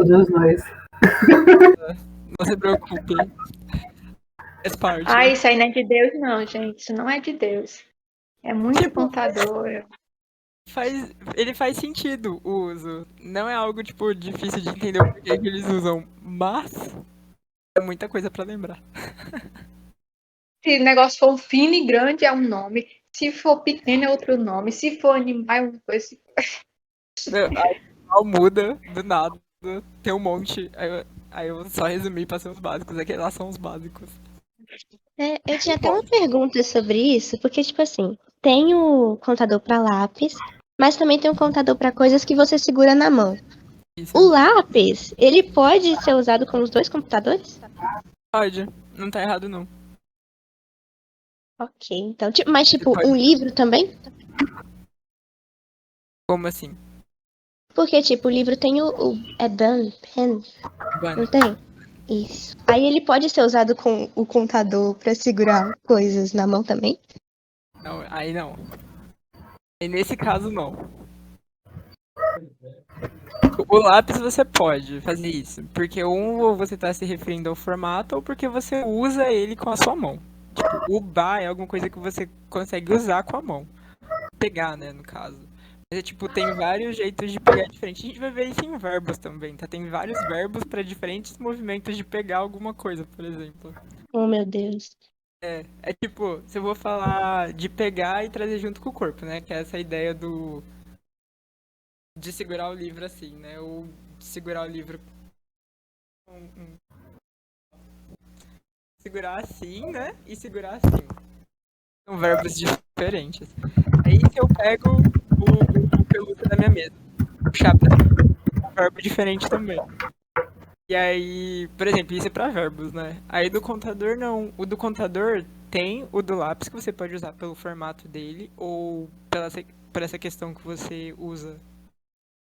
Todos nós. Não se preocupe. Faz parte. Ah, isso aí não é de Deus, não, gente. Isso não é de Deus. É muito Tipo, contador. ele faz sentido o uso. Não é algo, tipo, difícil de entender o porquê que eles usam. Mas é muita coisa pra lembrar. Se o negócio for fino e grande, é um nome. Se for pequeno, é outro nome. Se for animal, é uma coisa. Aí mal muda, do nada. Tem um monte. Aí eu só resumi pra ser os básicos. Aqueles lá são os básicos. Eu tinha até uma pergunta sobre isso, porque, tipo assim, tem o contador pra lápis, mas também tem um contador pra coisas que você segura na mão. Isso. O lápis, ele pode ser usado com os dois computadores? Pode. Não tá errado, não. Ok, então, mas tipo, Pode. um livro também? Como assim? Porque, tipo, o livro tem é Bun, Pen, não tem? Isso. Aí ele pode ser usado com o contador pra segurar coisas na mão também? Não, aí não. E nesse caso, não. O lápis você pode fazer isso. Porque ou você tá se referindo ao formato, ou porque você usa ele com a sua mão. Tipo, o bar é alguma coisa que você consegue usar com a mão. Pegar, né, no caso. Mas é tipo, tem vários jeitos de pegar diferente. A gente vai ver isso em verbos também, tá? Tem vários verbos para diferentes movimentos de pegar alguma coisa, por exemplo. Oh, meu Deus. É tipo, se eu vou falar de pegar e trazer junto com o corpo, né? Que é essa ideia de segurar o livro assim, né? Ou de segurar o livro segurar assim, né? E segurar assim. São verbos diferentes. Aí se eu pego o pelúcia da minha mesa, puxar pra cima, é um verbo diferente também. E aí, por exemplo, isso é pra verbos, né? Aí do contador não. O do contador tem o do lápis que você pode usar pelo formato dele ou por essa questão que você usa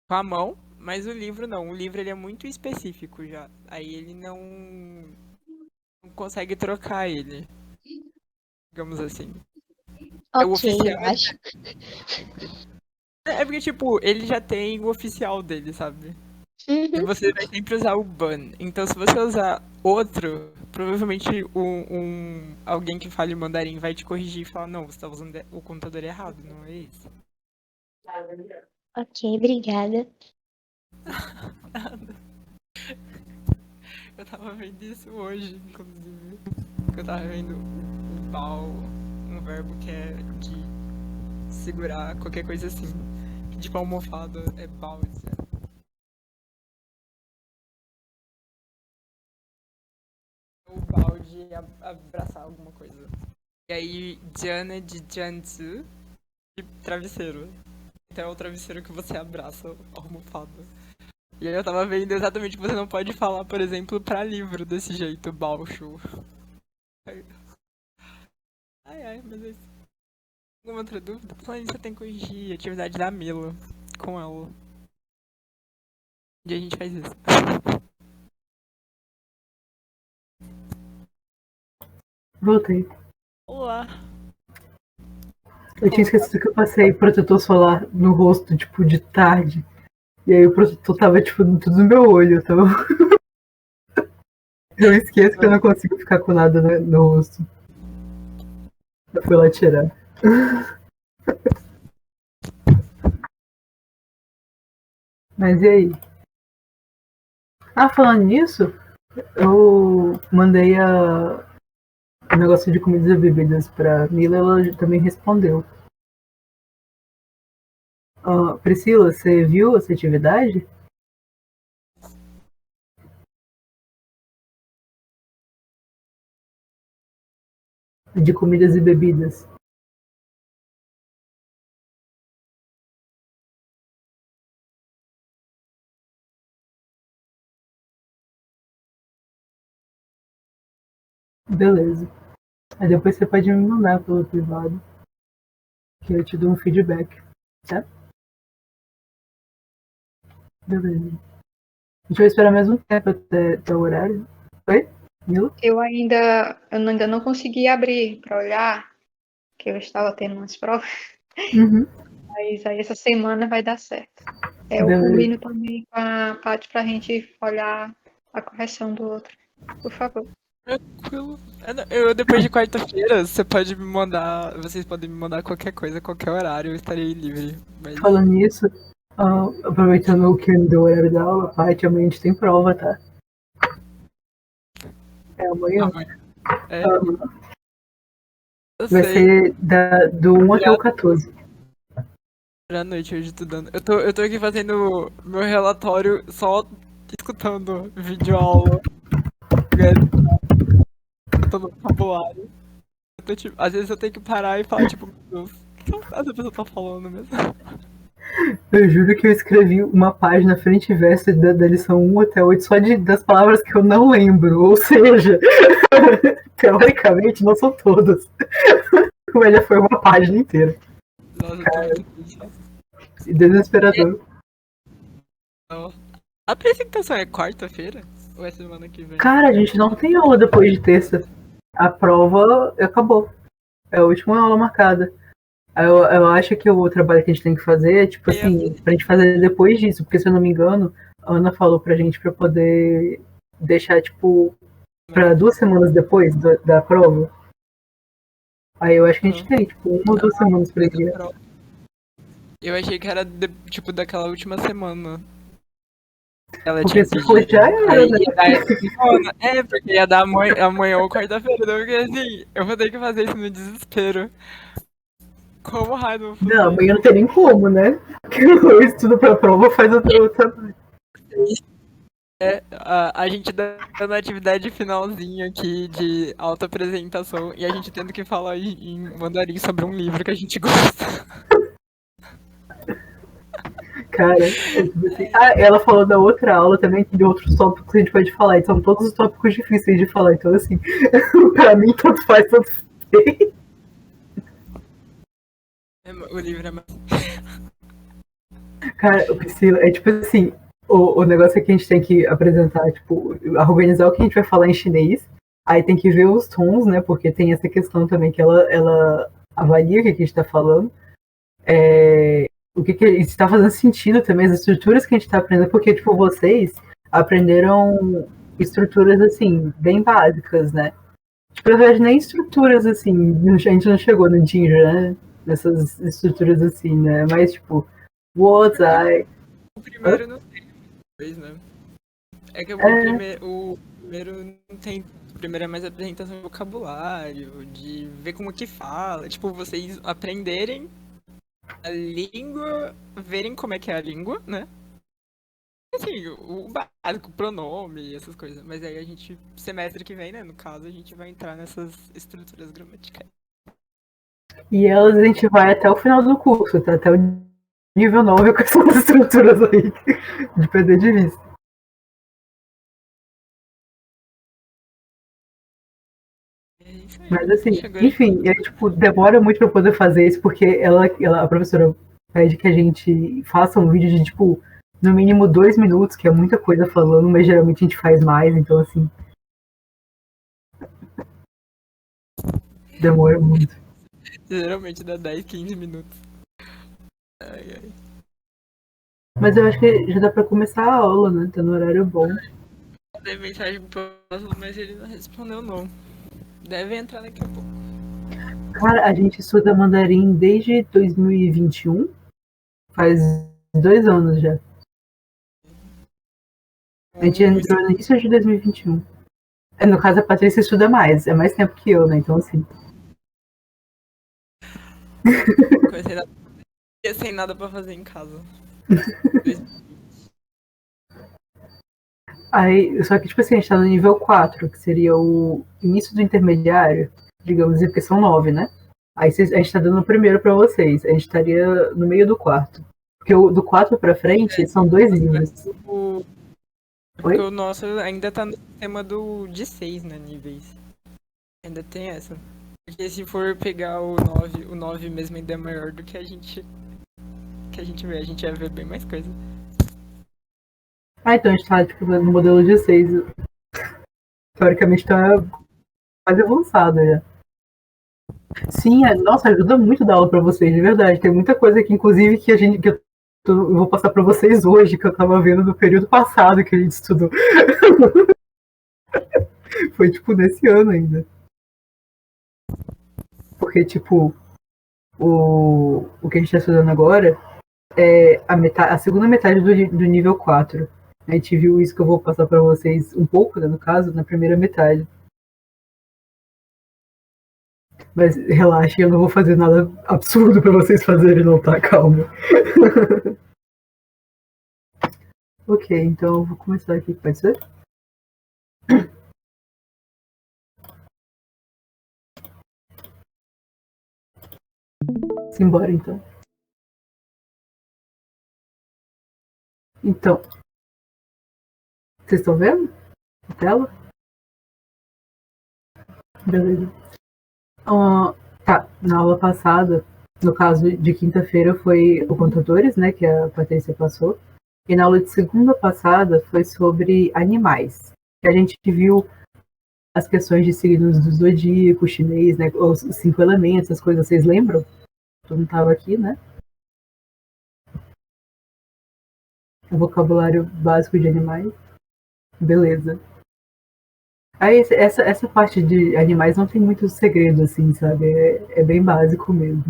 com a mão, mas o livro não. O livro ele é muito específico já. Aí ele não consegue trocar ele, digamos assim. É o Ok, oficial. eu acho. É porque, tipo, ele já tem o oficial dele, sabe? E Uhum. você vai sempre usar o ban. Então, se você usar outro, provavelmente alguém que fale mandarim vai te corrigir e falar: não, você tá usando o computador errado, não é isso. Ok, obrigada. Eu tava vendo isso hoje, inclusive. Eu tava vendo o pau, um verbo que é de segurar qualquer coisa assim. Tipo, almofada é pau, etc. O pau de abraçar alguma coisa. E aí, Diana é de Jianzi, de travesseiro. Então é o travesseiro que você abraça, a almofada. E aí eu tava vendo exatamente que você não pode falar, por exemplo, pra livro desse jeito, baixo. Ai, mas é isso. Alguma outra dúvida? Falando isso, você tem que corrigir a atividade da Mila com ela. E a gente faz isso. Voltei. Olá. Eu tinha esquecido que eu passei protetor solar no rosto, tipo, de tarde. E aí o protetor tava, tipo, tudo no meu olho, então. Eu esqueço que eu não consigo ficar com nada no rosto. Eu fui lá tirar. Mas e aí? Ah, falando nisso, eu mandei o negócio de comidas e bebidas pra Mila, ela também respondeu. Priscila, você viu essa atividade? De comidas e bebidas. Beleza. Aí depois você pode me mandar pelo privado. Que eu te dou um feedback. Tá? Beleza. A gente vai esperar mais um tempo até o horário. Oi? Mila? Eu ainda não consegui abrir para olhar, que eu estava tendo umas provas, Uhum. mas aí essa semana vai dar certo. Eu Beleza. combino também com a Paty pra gente olhar a correção do outro. Por favor. Tranquilo. Eu, depois de quarta-feira, vocês podem me mandar qualquer coisa, qualquer horário, eu estarei livre. Mas Falando nisso, aproveitando que me deu o horário da aula, Paty, amanhã a gente tem prova, tá? É amanhã. amanhã. É, eu Vai sei. ser do 1 até o 14. À noite hoje estudando. Eu tô aqui fazendo meu relatório só escutando videoaula. Eu tô no vocabulário. Às vezes eu tenho que parar e falar, tipo, meu Deus, o que essa pessoa tá falando mesmo? Eu juro que eu escrevi uma página frente e verso da lição 1 até 8 só das palavras que eu não lembro. Ou seja, teoricamente não são todas. Mas já foi uma página inteira. Nossa, eu tô muito triste. E desesperador. Não. A apresentação é quarta-feira? Ou é semana que vem? Cara, a gente não tem aula depois de terça. A prova acabou. É a última aula marcada. Eu acho que o trabalho que a gente tem que fazer é, tipo assim, pra gente fazer depois disso, porque se eu não me engano, a Ana falou pra gente pra poder deixar, tipo, pra 2 semanas depois da prova. Aí eu acho que a gente tem, tipo, 1 ou 2 semanas pra ir. Eu achei que era, tipo, daquela última semana. Ela Porque tinha se for pedido. já era, Aí né? ia dar essa semana. É, porque ia dar amanhã ou quarta-feira. Então, porque assim, eu vou ter que fazer isso no desespero. Como raio eu vou fazer? Não, amanhã não tem nem como, né? Eu estudo pra prova, faz outro trabalho. A gente dando atividade finalzinha aqui de autoapresentação e a gente tendo que falar em mandarim sobre um livro que a gente gosta. Cara, tipo assim. Ah, ela falou da outra aula também, que de outros tópicos que a gente pode falar. E são todos os tópicos difíceis de falar. Então, assim, pra mim, tanto faz, tanto fez. O livro é mais. Cara, Priscila, é tipo assim, o negócio é que a gente tem que apresentar, tipo, organizar o que a gente vai falar em chinês, aí tem que ver os tons, né, porque tem essa questão também que ela avalia o que a gente tá falando, o que está fazendo sentido também, as estruturas que a gente tá aprendendo, porque, tipo, vocês aprenderam estruturas, assim, bem básicas, né, tipo, na verdade, nem estruturas, assim, a gente não chegou no Jinja, né, nessas estruturas assim, né, mas, tipo, Words, O primeiro não tem, talvez, né? É que o primeiro não tem. O primeiro é mais apresentação de vocabulário, de ver como que fala. Tipo, vocês aprenderem a língua, verem como é que é a língua, né? Assim, o básico, pronome, essas coisas. Mas aí a gente, semestre que vem, né? No caso, a gente vai entrar nessas estruturas gramaticais. E elas a gente vai até o final do curso, tá? Até o nível 9 com essas estruturas aí de perder de vista. É isso aí. Mas assim, Chegou enfim, e aí, tipo, demora muito pra poder fazer isso, porque a professora pede que a gente faça um vídeo de, tipo, no mínimo 2 minutos, que é muita coisa falando, mas geralmente a gente faz mais, então assim. Demora muito. Geralmente dá 10, 15 minutos. Ai, ai. Mas eu acho que já dá pra começar a aula, né? Tá no horário bom. Mandei mensagem pro Pablo, mas ele não respondeu, não. Deve entrar daqui a pouco. Cara, a gente estuda mandarim desde 2021. Faz 2 anos já. A gente entrou no início de 2021. No caso, a Patrícia estuda mais. É mais tempo que eu, né? Então, assim. Sem nada pra fazer em casa. Aí, só que, tipo assim, a gente tá no nível 4, que seria o início do intermediário, digamos assim, porque são 9, né? Aí a gente tá dando o primeiro pra vocês. A gente estaria no meio do quarto. Porque do 4 pra frente são 2 livros. Porque o nosso ainda tá no sistema de 6, né, níveis. Ainda tem essa. Porque se for pegar o 9 mesmo ainda é maior do que a gente vê. A gente vai ver bem mais coisa. Ah, então a gente tá, tipo, no modelo de 6. Teoricamente tá quase avançado já. Sim, nossa, ajuda muito dar aula pra vocês, de verdade. Tem muita coisa aqui, inclusive, que eu eu vou passar pra vocês hoje, que eu tava vendo do período passado que a gente estudou. Foi, tipo, nesse ano ainda. Porque, tipo, o que a gente tá estudando agora é a segunda metade do nível 4. A gente viu isso que eu vou passar pra vocês um pouco, né, no caso, na primeira metade. Mas relaxem, eu não vou fazer nada absurdo pra vocês fazerem, não, tá? Calma. Ok, então eu vou começar aqui, pode ser? Simbora, então. Então, vocês estão vendo a tela? Beleza. Tá, na aula passada, no caso de quinta-feira, foi o Contadores, né, que a Patrícia passou. E na aula de segunda passada foi sobre animais. A gente viu as questões de signos do zodíaco chinês, né, os 5 elementos, as coisas, vocês lembram? Todo mundo estava aqui, né? O vocabulário básico de animais. Beleza. Aí essa parte de animais não tem muito segredo, assim, sabe? É bem básico mesmo.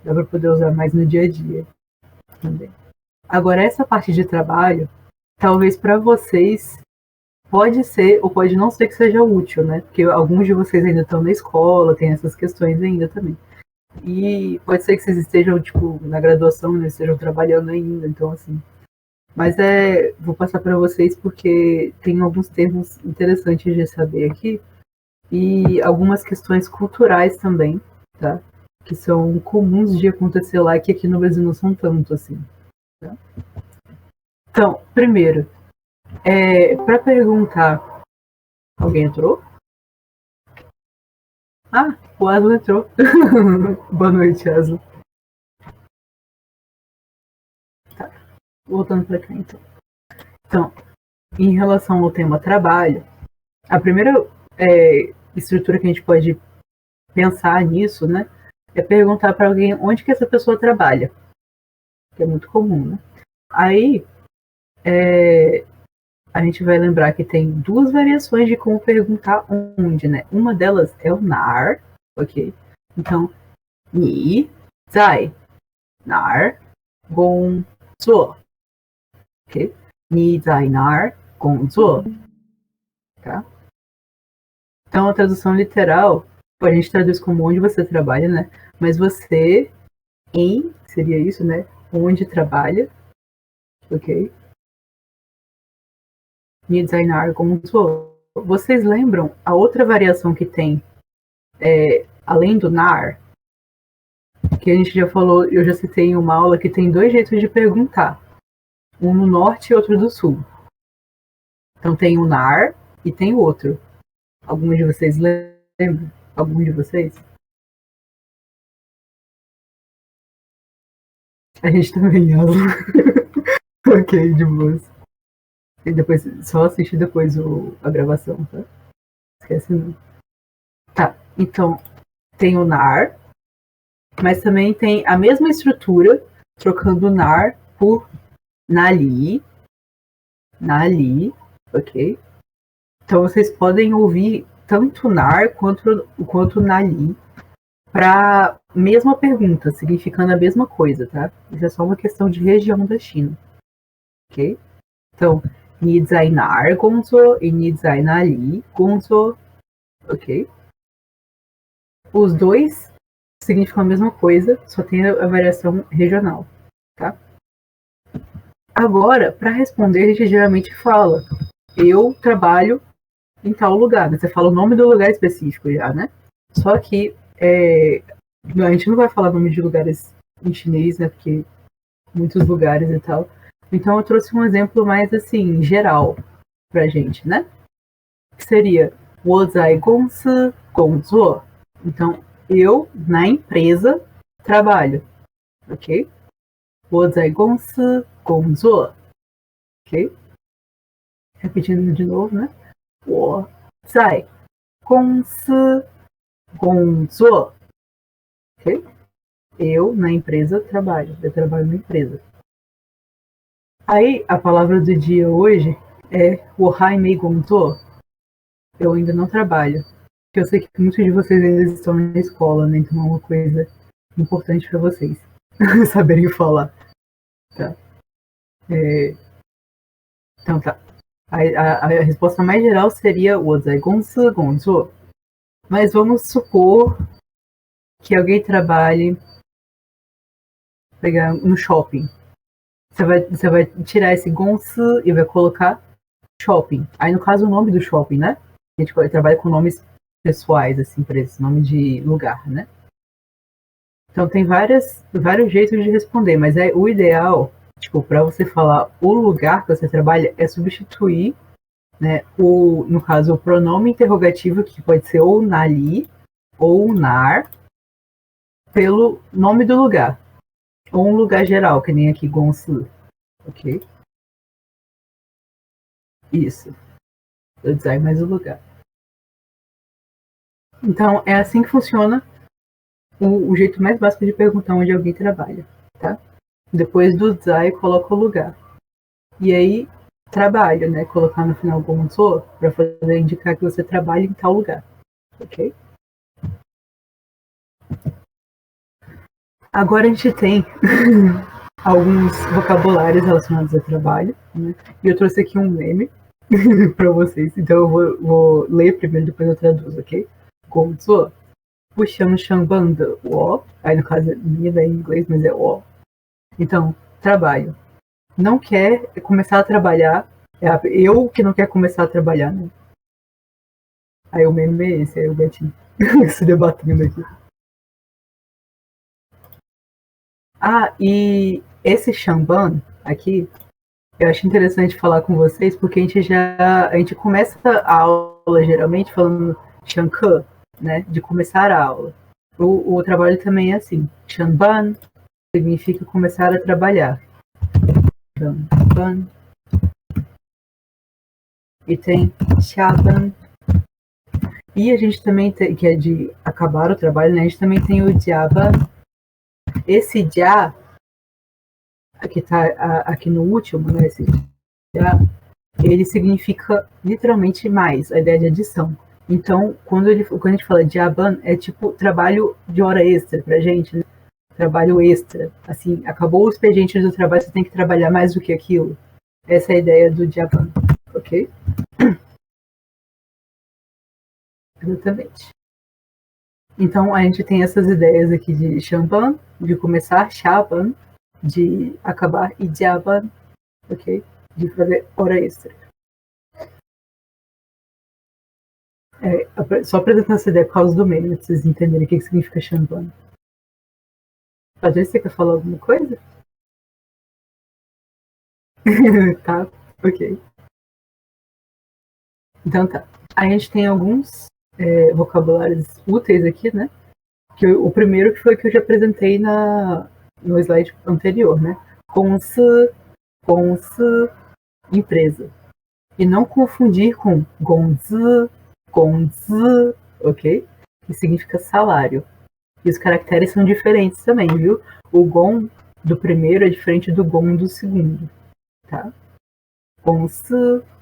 Dá pra poder usar mais no dia a dia também. Agora, essa parte de trabalho, talvez para vocês pode ser ou pode não ser que seja útil, né? Porque alguns de vocês ainda estão na escola, tem essas questões ainda também. E pode ser que vocês estejam, tipo, na graduação, né? Estejam trabalhando ainda, então assim. Mas vou passar para vocês porque tem alguns termos interessantes de saber aqui e algumas questões culturais também, tá? Que são comuns de acontecer lá e que aqui no Brasil não são tanto assim. Tá? Então, primeiro, para perguntar, alguém entrou? Ah, o Aslo entrou. Boa noite, Aslo. Tá, voltando para cá então. Então, em relação ao tema trabalho, a primeira estrutura que a gente pode pensar nisso, né, é perguntar para alguém onde que essa pessoa trabalha, que é muito comum, né? Aí, a gente vai lembrar que tem duas variações de como perguntar onde, né? Uma delas é o nar, ok? Então, ni zai nar gong zuo, ok? Ni zai nar gong zuo, tá? Então, a tradução literal, a gente traduz como onde você trabalha, né? Mas você seria isso, né? Onde trabalha, ok? Ni zai nar gong zuo. Vocês lembram a outra variação que tem, além do nar, que a gente já falou, eu já citei em uma aula que tem dois jeitos de perguntar. Um no norte e outro do sul. Então tem o nar e tem o outro. Alguns de vocês lembram? Algum de vocês? A gente também, Aslo. Ok, de boas. E depois, só assiste depois a gravação, tá? Esquece não. Tá, então tem o nar, mas também tem a mesma estrutura, trocando nar por nali, ok? Então vocês podem ouvir tanto nar quanto nali para mesma pergunta, significando a mesma coisa, tá? Isso é só uma questão de região da China, ok? Então, ni zai nar gongzuo e ni zai nali gongzuo, ok? Os dois significam a mesma coisa, só tem a variação regional, tá? Agora, para responder, a gente geralmente fala: eu trabalho em tal lugar. Você fala o nome do lugar específico já, né? Só que a gente não vai falar nome de lugares em chinês, né? Porque muitos lugares e tal. Então eu trouxe um exemplo mais assim, geral pra gente, né? Que seria 我在公司工作. Então, eu na empresa trabalho, ok? 我在公司工作, ok? Repetindo de novo, né? 我在公司工作, ok? Eu na empresa trabalho, eu trabalho na empresa. Aí, a palavra do dia hoje é Wohaimei Gonto. Eu ainda não trabalho. Porque eu sei que muitos de vocês ainda estão na escola, né? Então é uma coisa importante para vocês saberem falar. Tá? Então tá. A resposta mais geral seria Wozai Gonsu Gonzo. Mas vamos supor que alguém trabalhe pegar no shopping. Você vai tirar esse Gonsu e vai colocar shopping. Aí no caso o nome do shopping, né? A gente trabalha com nomes pessoais, assim, para esse nome de lugar, né? Então tem vários jeitos de responder, mas o ideal, tipo, para você falar o lugar que você trabalha é substituir, né, no caso, o pronome interrogativo, que pode ser ou nali ou nar, pelo nome do lugar. Ou um lugar geral, que nem aqui Gonsu. Ok? Isso. Eu dizer mais o lugar. Então, é assim que funciona o jeito mais básico de perguntar onde alguém trabalha, tá? Depois do Zai, coloca o lugar. E aí, trabalho, né? Colocar no final Gonzo para poder indicar que você trabalha em tal lugar. Ok? Agora a gente tem alguns vocabulários relacionados ao trabalho, né? E eu trouxe aqui um meme para vocês. Então eu vou ler primeiro, depois eu traduzo, ok? Gonzo. Puxando Shambanda, o. Aí no caso, minha daí em inglês, mas é o. Então, trabalho. Não quer começar a trabalhar. É eu que não quero começar a trabalhar, né? Aí o meme é esse, aí o gatinho se debatendo aqui. Ah, e esse Shamban aqui, eu acho interessante falar com vocês, porque a gente começa a aula geralmente falando Shankan, né? De começar a aula. O trabalho também é assim. Shamban significa começar a trabalhar. Shamban. E tem Shaban. E a gente também tem, que é de acabar o trabalho, né? A gente também tem o Jaba. Esse Ja, que tá aqui no último, né? Esse Ja, ele significa literalmente mais, a ideia de adição. Então, quando a gente fala Jaban, é tipo trabalho de hora extra pra gente, né? Trabalho extra. Assim, acabou o expediente do trabalho, você tem que trabalhar mais do que aquilo. Essa é a ideia do Jaban, ok? Exatamente. Então, a gente tem essas ideias aqui de Shamban, de começar, Shaban, de acabar, e Jaban, ok? De fazer hora extra. Só apresentando essa ideia por causa do meme, pra vocês entenderem o que significa Shamban. Padre, você quer falar alguma coisa? Tá, ok. Então tá. A gente tem alguns vocabulários úteis aqui, né? Que o primeiro que foi que eu já apresentei no slide anterior, né? Cons, empresa. E não confundir com gonzi, ok? Que significa salário. E os caracteres são diferentes também, viu? O gon do primeiro é diferente do gon do segundo, tá? Gonzi,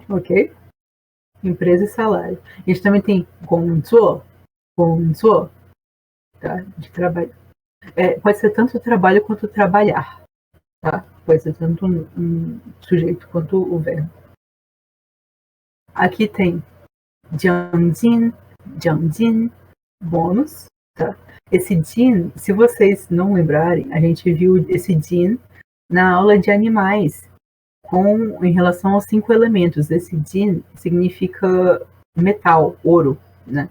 ok? Empresa e salário. A gente também tem gonzo, tá? De trabalho. Pode ser tanto trabalho quanto trabalhar, tá? Pode ser tanto um sujeito quanto o verbo. Aqui tem Jiangjin, bônus, tá? Esse Jin, se vocês não lembrarem, a gente viu esse Jin na aula de animais, em relação aos 5 elementos. Esse Jin significa metal, ouro, né?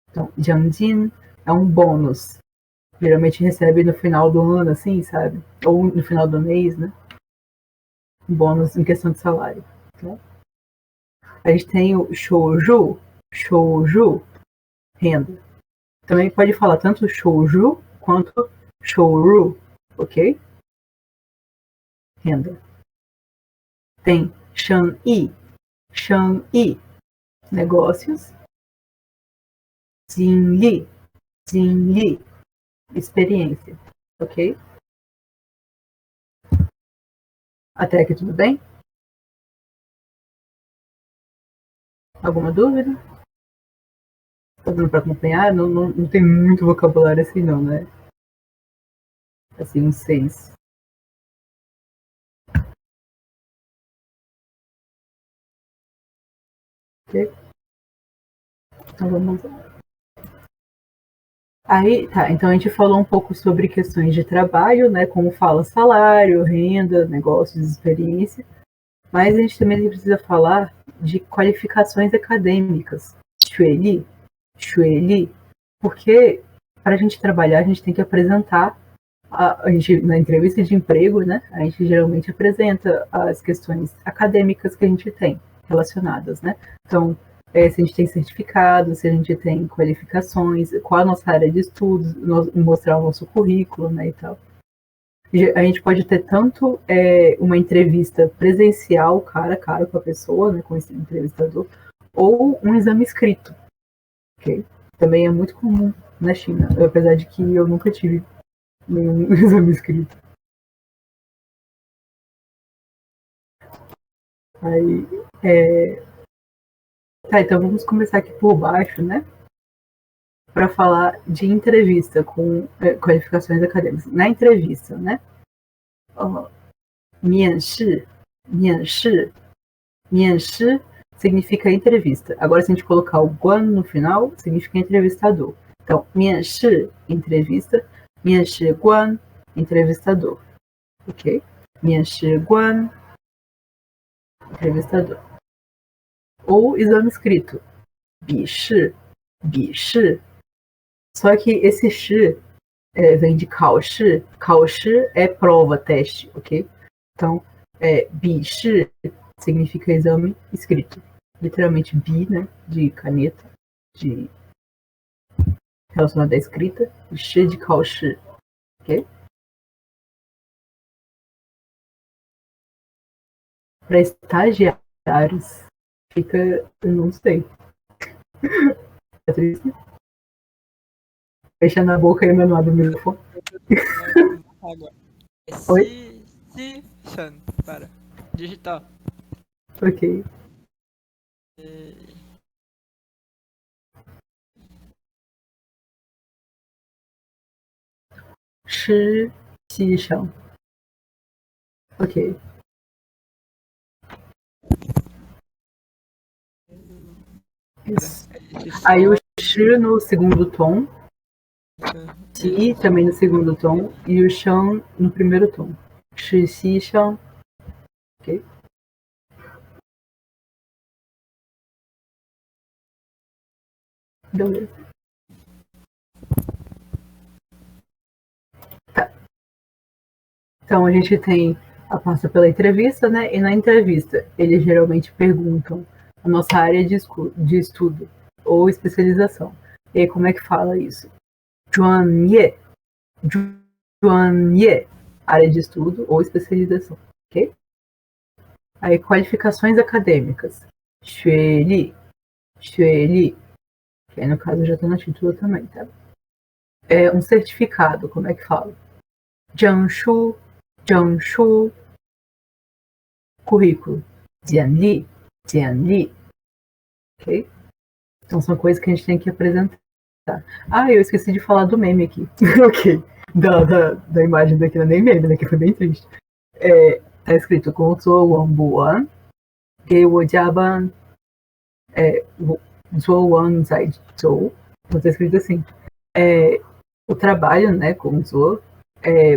Então, Jiangjin é um bônus. Geralmente recebe no final do ano, assim, sabe? Ou no final do mês, né? Um bônus em questão de salário. Tá? A gente tem o shouju, renda. Também pode falar tanto shouju quanto shouru, ok? Renda. Tem shan-i, negócios. Jinli, experiência, ok? Até aqui tudo bem? Alguma dúvida? Tá dando pra acompanhar? Não tem muito vocabulário assim não, né? Assim, uns 6. Ok? Então vamos lá. Aí, tá, então a gente falou um pouco sobre questões de trabalho, né? Como fala salário, renda, negócios, experiência. Mas a gente também precisa falar de qualificações acadêmicas. Xueli, porque para a gente trabalhar, a gente tem que apresentar, a gente, na entrevista de emprego, né? A gente geralmente apresenta as questões acadêmicas que a gente tem relacionadas, né? Então, se a gente tem certificado, se a gente tem qualificações, qual a nossa área de estudos, mostrar o nosso currículo, né, e tal. A gente pode ter tanto uma entrevista presencial, cara a cara com a pessoa, né, com esse entrevistador, ou um exame escrito, ok? Também é muito comum na China, apesar de que eu nunca tive nenhum exame escrito. Aí, tá, então vamos começar aqui por baixo, né? Para falar de entrevista com qualificações acadêmicas. Na entrevista, né? 面试, 面试, 面试 significa entrevista. Agora, se a gente colocar o guan no final, significa entrevistador. Então, 面试, entrevista, 面试官, entrevistador. Ok? 面试官, entrevistador. Ou exame escrito, 笔试, 笔试. Só que esse shi vem de 考试, 考试é prova, teste, ok? Então, 笔试 significa exame escrito. Literalmente bi, né? De caneta, de relacionado à escrita, e shi de 考试, ok? Para estagiários, fica, eu não sei. É triste. Fechando a boca e manual do microfone. Agora. Oi? Shan, para. Digital. Ok. Shi, xi, shang. Ok. Isso. Aí o shi no segundo tom, xi também no segundo tom, e o shang no primeiro tom. Shi, xi, shang. Ok? Beleza. Tá. Então a gente passa pela entrevista, né? E na entrevista eles geralmente perguntam a nossa área de estudo ou especialização. E aí, como é que fala isso? 专业, 专业, área de estudo ou especialização, ok? Aí, qualificações acadêmicas. 学历, 学历, que aí no caso já está no título também, tá? Um certificado, como é que fala? 证书, 证书, currículo. 简历, 简历, ok? Então são coisas que a gente tem que apresentar. Ah, eu esqueci de falar do meme aqui. Ok. Da imagem daqui, não é nem meme, daqui foi bem triste. Tá escrito 工作完不完给我加班做完再走. Então tá escrito assim. O trabalho, né, como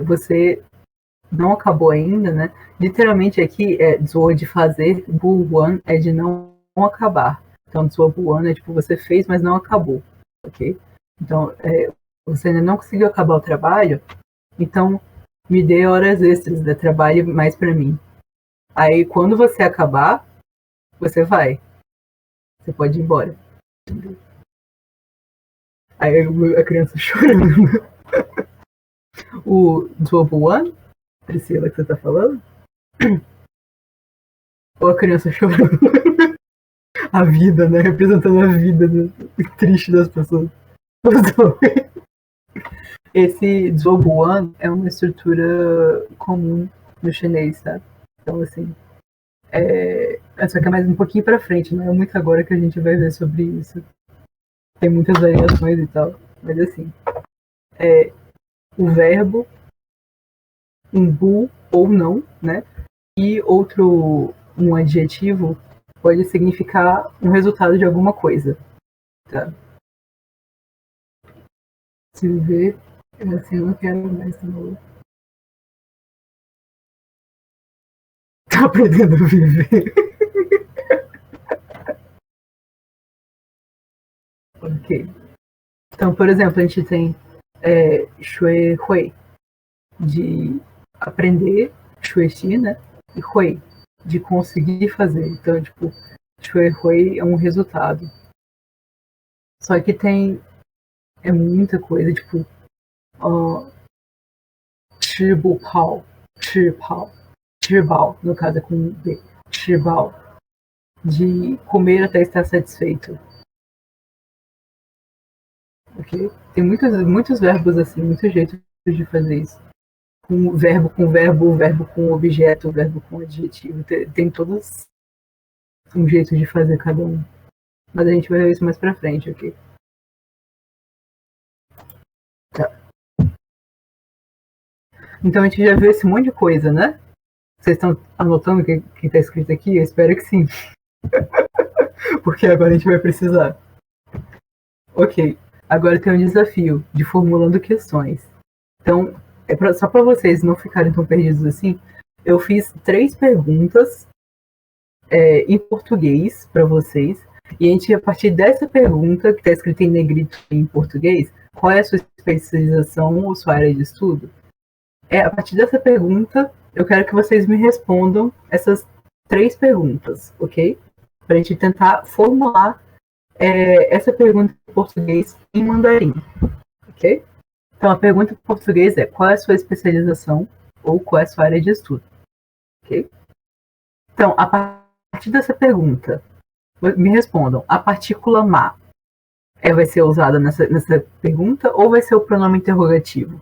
você não acabou ainda, né? Literalmente aqui zo de fazer, buwan é de não acabar. Então, zo buwan é tipo você fez, mas não acabou, ok? Então, você ainda não conseguiu acabar o trabalho, então me dê horas extras, né? Trabalhe mais para mim. Aí, quando você acabar, você vai. Você pode ir embora. Entendeu? Aí a criança chorando. O zo buwan, Priscila, que você tá falando? Ou a criança chorando? A vida, né? Representando a vida triste das pessoas. Esse Zhuobuan é uma estrutura comum no chinês, tá? Então, assim, só que é mais um pouquinho pra frente, não é muito agora que a gente vai ver sobre isso. Tem muitas variações e tal, mas assim, o verbo, um bu ou não, né? E um adjetivo pode significar um resultado de alguma coisa, tá? Se viver, assim, eu não quero mais de novo. Tá aprendendo a viver. Ok. Então, por exemplo, a gente tem shui hui, de aprender, shui xi, né? E hui, de conseguir fazer. Então, tipo, shui hui é um resultado. Só que é muita coisa, tipo, chi bu pao, chi bao, no caso é com B, chi bao, de comer até estar satisfeito. Ok? Tem muitos verbos assim, muitos jeitos de fazer isso. Com verbo com objeto, verbo com adjetivo. Tem todos um jeito de fazer cada um. Mas a gente vai ver isso mais pra frente, ok? Tá. Então a gente já viu esse monte de coisa, né? Vocês estão anotando o que tá escrito aqui? Eu espero que sim. Porque agora a gente vai precisar. Ok. Agora tem um desafio de formulando questões. Então, só para vocês não ficarem tão perdidos assim, eu fiz 3 perguntas em português para vocês. E a gente, a partir dessa pergunta, que está escrita em negrito em português, qual é a sua especialização ou sua área de estudo? A partir dessa pergunta, eu quero que vocês me respondam essas 3 perguntas, ok? Para a gente tentar formular essa pergunta em português em mandarim, ok? Então, a pergunta em português é: qual é a sua especialização ou qual é a sua área de estudo? Ok? Então, a partir dessa pergunta, me respondam: a partícula ma vai ser usada nessa pergunta ou vai ser o pronome interrogativo?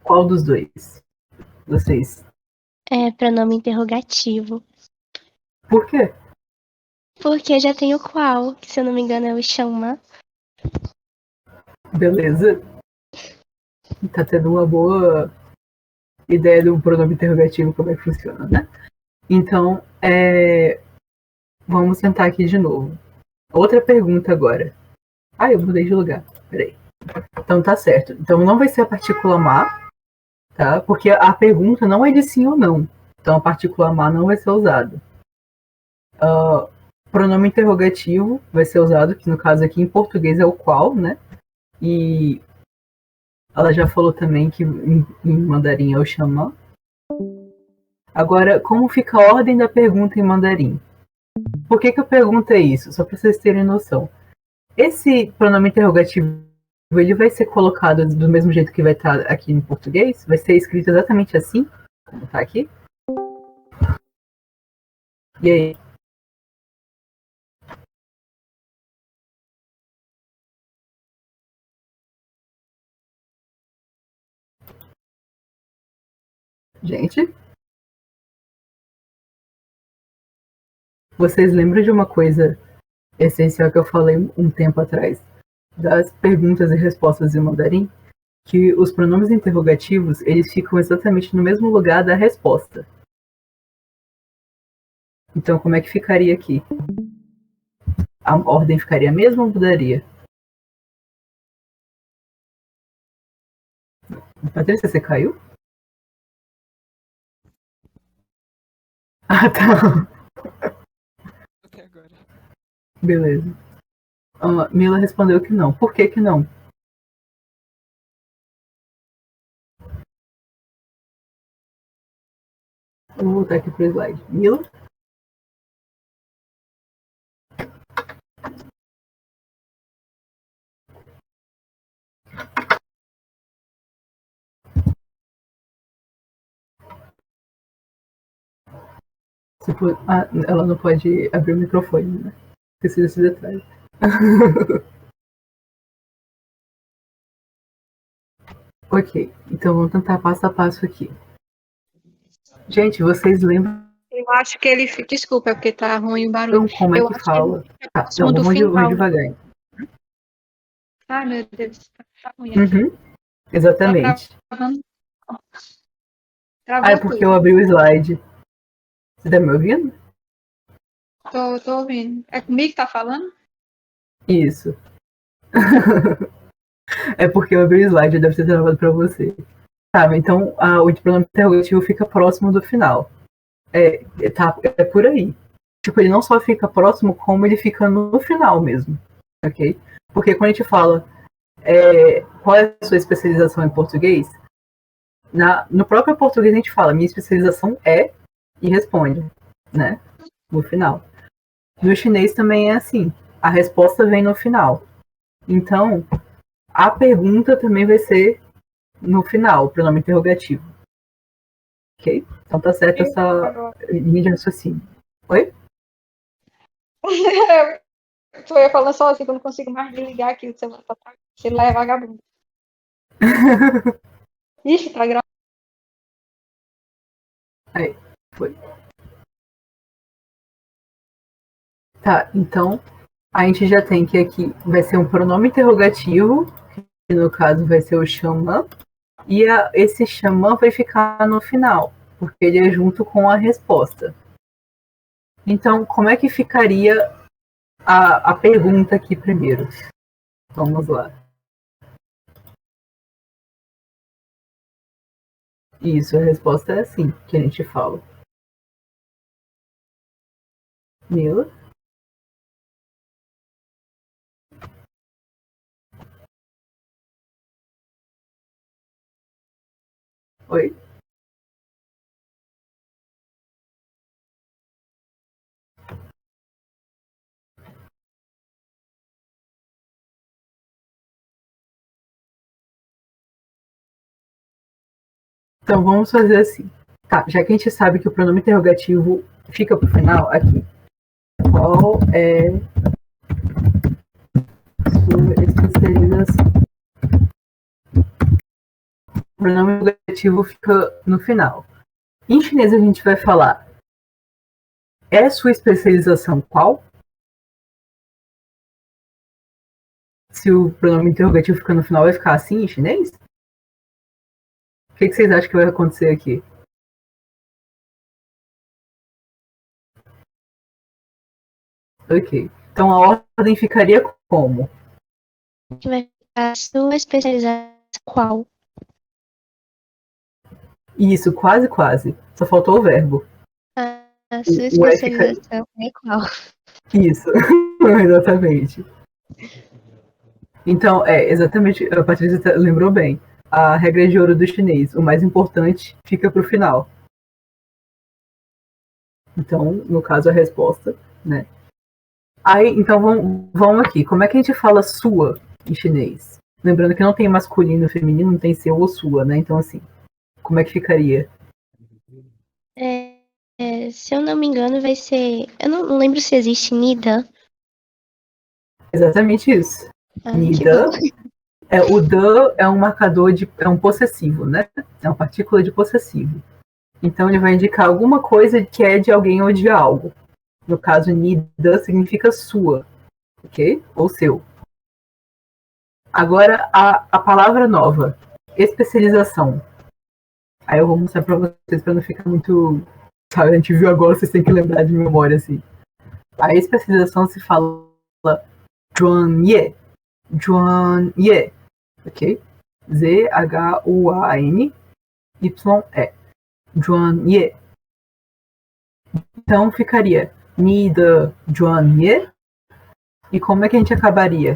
Qual dos dois? Vocês? É pronome interrogativo. Por quê? Porque já tem o qual, que se eu não me engano é o chama. Beleza. Tá tendo uma boa ideia do pronome interrogativo, como é que funciona, né? Então, vamos tentar aqui de novo. Outra pergunta agora. Eu mudei de lugar. Peraí. Então tá certo. Então não vai ser a partícula má, tá? Porque a pergunta não é de sim ou não. Então a partícula má não vai ser usada. Pronome interrogativo vai ser usado, que no caso aqui em português é o qual, né? E ela já falou também que em mandarim é o xamã. Agora, como fica a ordem da pergunta em mandarim? Por que eu pergunto isso? Só para vocês terem noção. Esse pronome interrogativo ele vai ser colocado do mesmo jeito que vai estar aqui em português? Vai ser escrito exatamente assim, como está aqui? E aí? Gente? Vocês lembram de uma coisa essencial que eu falei um tempo atrás? Das perguntas e respostas em mandarim? Que os pronomes interrogativos, eles ficam exatamente no mesmo lugar da resposta. Então, como é que ficaria aqui? A ordem ficaria a mesma ou mudaria? Patrícia, você caiu? Ah, tá. Até agora. Beleza. Mila respondeu que não. Por que não? Eu vou voltar aqui pro slide. Mila? Ela não pode abrir o microfone, né? Precisa desse detalhe. Ok, então vamos tentar passo a passo aqui. Gente, vocês lembram Eu acho que ele. Desculpa, é porque tá ruim o barulho. Então, como é Eu que acho que fala? ele fica Tá, próximo não, do vamos final. devagar. Ai, meu Deus, tá ruim aqui. Uhum, exatamente. Tá travando. Ah, Travou é porque eu tudo. abri o slide. Você tá me ouvindo? Tô ouvindo. É comigo que tá falando? Isso. É porque eu abri o slide, deve ter travado pra você. Tá, então o pronome interrogativo fica próximo do final. É por aí. Tipo, ele não só fica próximo, como ele fica no final mesmo. Ok? Porque quando a gente fala qual é a sua especialização em português, no próprio português a gente fala, minha especialização é, e responde, né? No final. No chinês também é assim. A resposta vem no final. Então, a pergunta também vai ser no final, pronome interrogativo. Ok? Então tá certo essa linha de raciocínio. Oi? Eu ia falando sozinho, que eu não consigo mais desligar aqui o celular. O celular é vagabundo. Ixi, tá gravando. Aí, foi. Tá, então a gente já tem que aqui vai ser um pronome interrogativo, que no caso vai ser o xamã, e esse xamã vai ficar no final, porque ele é junto com a resposta. Então, como é que ficaria a pergunta aqui primeiro? Vamos lá. Isso, a resposta é assim que a gente fala. Mila? Oi? Então vamos fazer assim. Tá, já que a gente sabe que o pronome interrogativo fica pro final, aqui. Qual é sua especialização? O pronome interrogativo fica no final. Em chinês a gente vai falar é sua especialização qual? Se o pronome interrogativo fica no final, vai ficar assim em chinês? O que vocês acham que vai acontecer aqui? Ok. Então a ordem ficaria como? Que vai ficar a sua especialização qual? Isso, quase, quase. Só faltou o verbo. A sua O E fica... especialização é qual? Isso, exatamente. Então, exatamente, a Patrícia lembrou bem. A regra de ouro do chinês, o mais importante fica para o final. Então, no caso, a resposta, né? Aí, então, vamos aqui. Como é que a gente fala sua em chinês? Lembrando que não tem masculino e feminino, não tem seu ou sua, né? Então, assim, como é que ficaria? Se eu não me engano, vai ser. Eu não lembro se existe Nida. Exatamente isso. Ah, Nida. O da é um marcador é um possessivo, né? É uma partícula de possessivo. Então ele vai indicar alguma coisa que é de alguém ou de algo. No caso, nida significa sua, ok? Ou seu. Agora, a palavra nova, especialização. Aí eu vou mostrar pra vocês pra não ficar muito... Sabe, a gente viu agora, vocês têm que lembrar de memória, assim. A especialização se fala Zhuan-ye. Zhuan-ye. Ok? Z-H-U-A-N-Y-E. Zhuan-ye. Então ficaria ni de Zhuan-ye. E como é que a gente acabaria?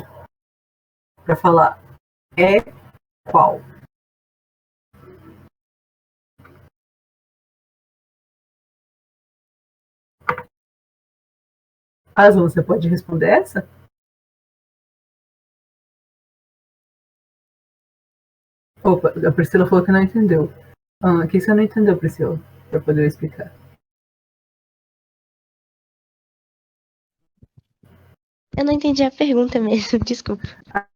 Para falar é qual? Azul, você pode responder essa? Opa, a Priscila falou que não entendeu. O que você não entendeu, Priscila? Para poder explicar. Eu não entendi a pergunta mesmo, desculpa.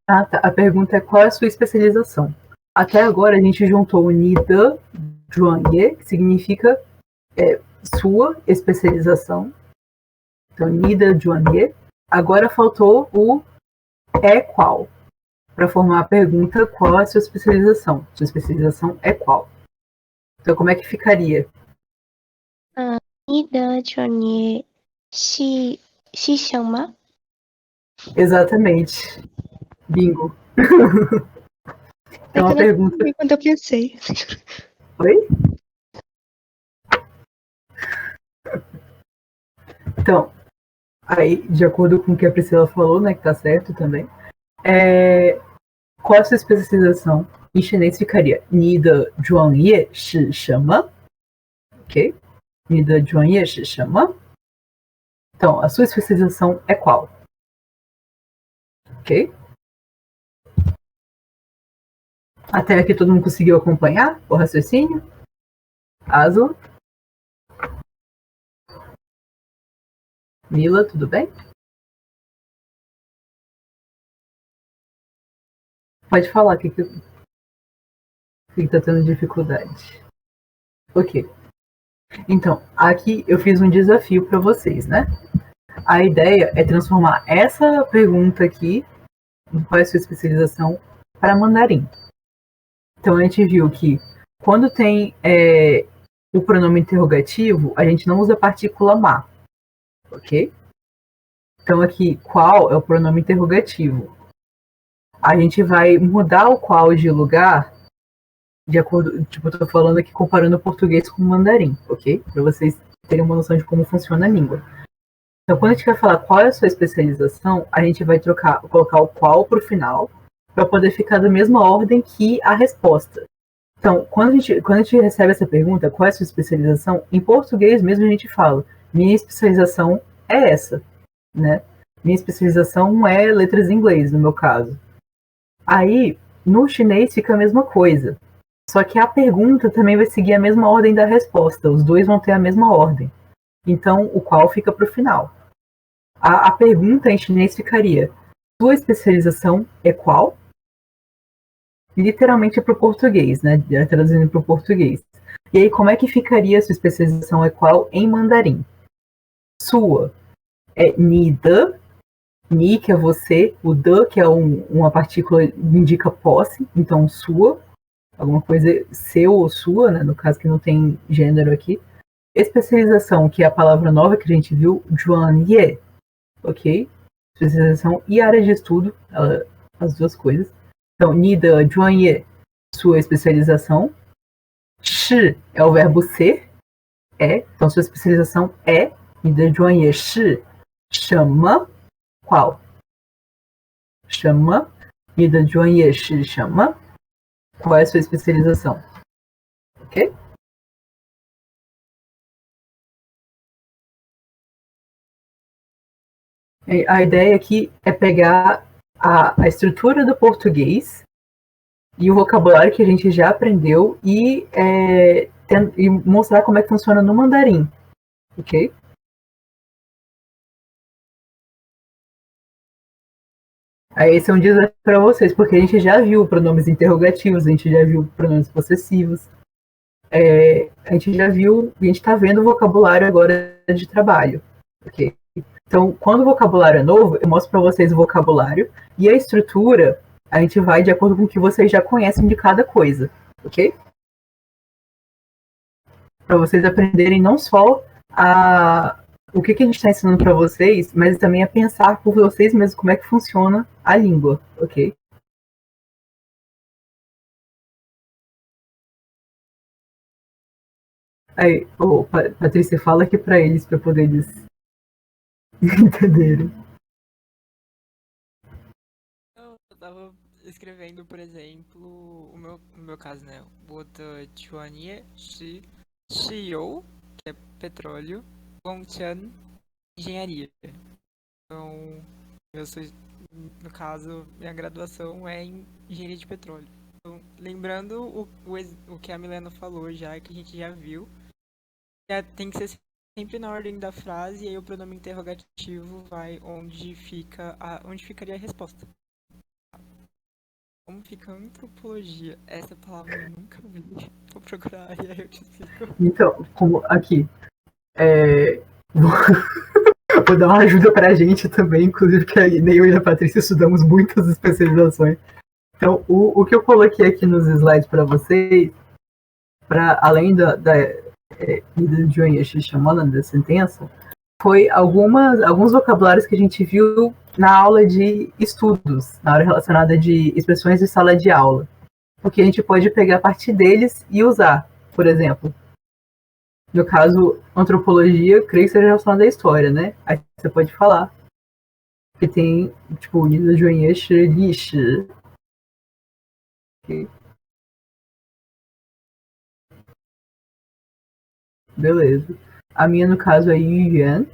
Ah, tá. A pergunta é qual é a sua especialização? Até agora a gente juntou o Ni de Zhuan-ye, que significa sua especialização. Então, Nida Juanie. Agora faltou o é qual. Para formar a pergunta, qual é a sua especialização? Sua especialização é qual? Então, como é que ficaria? 你的专业是什么？ Exatamente. Bingo. É Então, que a eu não pergunta... sabia quando eu pensei. Oi? Então, aí, de acordo com o que a Priscila falou, né, que tá certo também, qual a sua especialização? Em chinês ficaria 你的专业是什么? Ok? 你的专业是什么? Então, a sua especialização é qual? Ok? Até aqui todo mundo conseguiu acompanhar o raciocínio? Asla? Mila, tudo bem? Pode falar o que tá tendo dificuldade. Ok. Então, aqui eu fiz um desafio para vocês, né? A ideia é transformar essa pergunta aqui, qual é a sua especialização, para mandarim. Então a gente viu que quando tem o pronome interrogativo, a gente não usa a partícula ma, ok? Então aqui, qual é o pronome interrogativo? A gente vai mudar o qual de lugar de acordo, tipo, eu tô falando aqui comparando o português com o mandarim, ok? Para vocês terem uma noção de como funciona a língua. Então, quando a gente vai falar qual é a sua especialização, a gente vai colocar o qual para o final, para poder ficar da mesma ordem que a resposta. Então, quando a gente recebe essa pergunta, qual é a sua especialização, em português mesmo a gente fala, minha especialização é essa, né? Minha especialização é letras em inglês, no meu caso. Aí, no chinês fica a mesma coisa. Só que a pergunta também vai seguir a mesma ordem da resposta. Os dois vão ter a mesma ordem. Então, o qual fica para o final. A pergunta em chinês ficaria: sua especialização é qual? Literalmente para o português, né? Traduzindo para o português. E aí, como é que ficaria a sua especialização é qual em mandarim? Sua é ni de, ni que é você, o de que é uma partícula indica posse, então sua, alguma coisa seu ou sua, né? No caso que não tem gênero aqui. Especialização, que é a palavra nova que a gente viu, Juanye, ok? Especialização e área de estudo, as duas coisas. Então, ni de Juanye, sua especialização. Shi é o verbo ser, é. Então, sua especialização é. Ni de Juanye shi, chama, qual? Chama. Ni de Juanye shi, chama. Qual é a sua especialização? Ok? A ideia aqui é pegar a estrutura do português e o vocabulário que a gente já aprendeu e mostrar como é que funciona no mandarim, ok? Aí esse é um desafio para vocês, porque a gente já viu pronomes interrogativos, a gente já viu pronomes possessivos, a gente já viu, a gente está vendo o vocabulário agora de trabalho, ok? Então, quando o vocabulário é novo, eu mostro para vocês o vocabulário e a estrutura, a gente vai de acordo com o que vocês já conhecem de cada coisa, ok? Para vocês aprenderem não só o que a gente está ensinando para vocês, mas também a pensar por vocês mesmos como é que funciona a língua, ok? Aí, Patrícia, fala aqui para eles, para poder eles entenderem. Eu tava escrevendo, por exemplo, no meu caso, né? Bota Chuanie Shi Shiyou, que é petróleo, Gongchan, engenharia. Então, no caso, minha graduação é em engenharia de petróleo. Então, lembrando o que a Milena falou já, que a gente já viu, tem que ser sempre na ordem da frase, e aí o pronome interrogativo vai onde ficaria a resposta. Como fica antropologia? Essa palavra eu nunca vi. Vou procurar e aí eu te explico. Então, como aqui, Vou dar uma ajuda pra gente também, inclusive, que nem eu e a Patrícia estudamos muitas especializações. Então, o que eu coloquei aqui nos slides para vocês, para além da de chamando da sentença, foi alguns vocabulários que a gente viu na aula de estudos, na hora relacionada de expressões de sala de aula. Porque a gente pode pegar a partir deles e usar. Por exemplo, no caso, antropologia, creio que seja relacionada à história, né? Aí você pode falar que tem, tipo, Lishi. Beleza. A minha, no caso, é Yuan.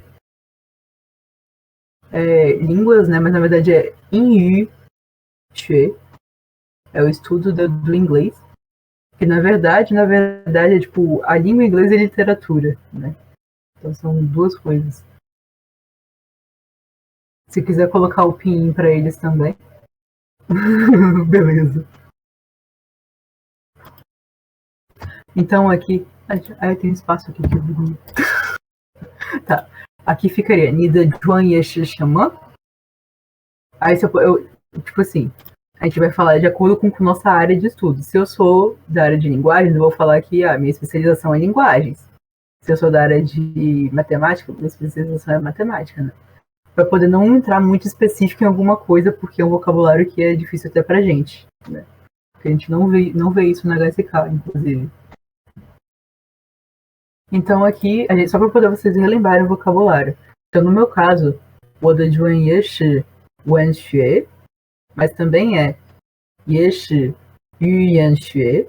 Línguas, né? Mas na verdade é Inyu Xue. É o estudo do inglês. Que na verdade é tipo a língua inglesa e literatura, né? Então são duas coisas. Se quiser colocar o PIN para eles também. Beleza. Então aqui. Tem espaço aqui que eu vi. Tá. Aqui ficaria Nida Juan Yeshi Xamã. Aí tipo assim, a gente vai falar de acordo com nossa área de estudo. Se eu sou da área de linguagens, eu vou falar que a minha especialização é linguagens. Se eu sou da área de matemática, minha especialização é matemática, né? Para poder não entrar muito específico em alguma coisa, porque é um vocabulário que é difícil até pra gente, né? Porque a gente não vê isso na HSK, inclusive. Então aqui, só para poder vocês relembrarem o vocabulário. Então no meu caso, o da Juan Yeshi Wen Xue, mas também é Yeshi Yuan Xue,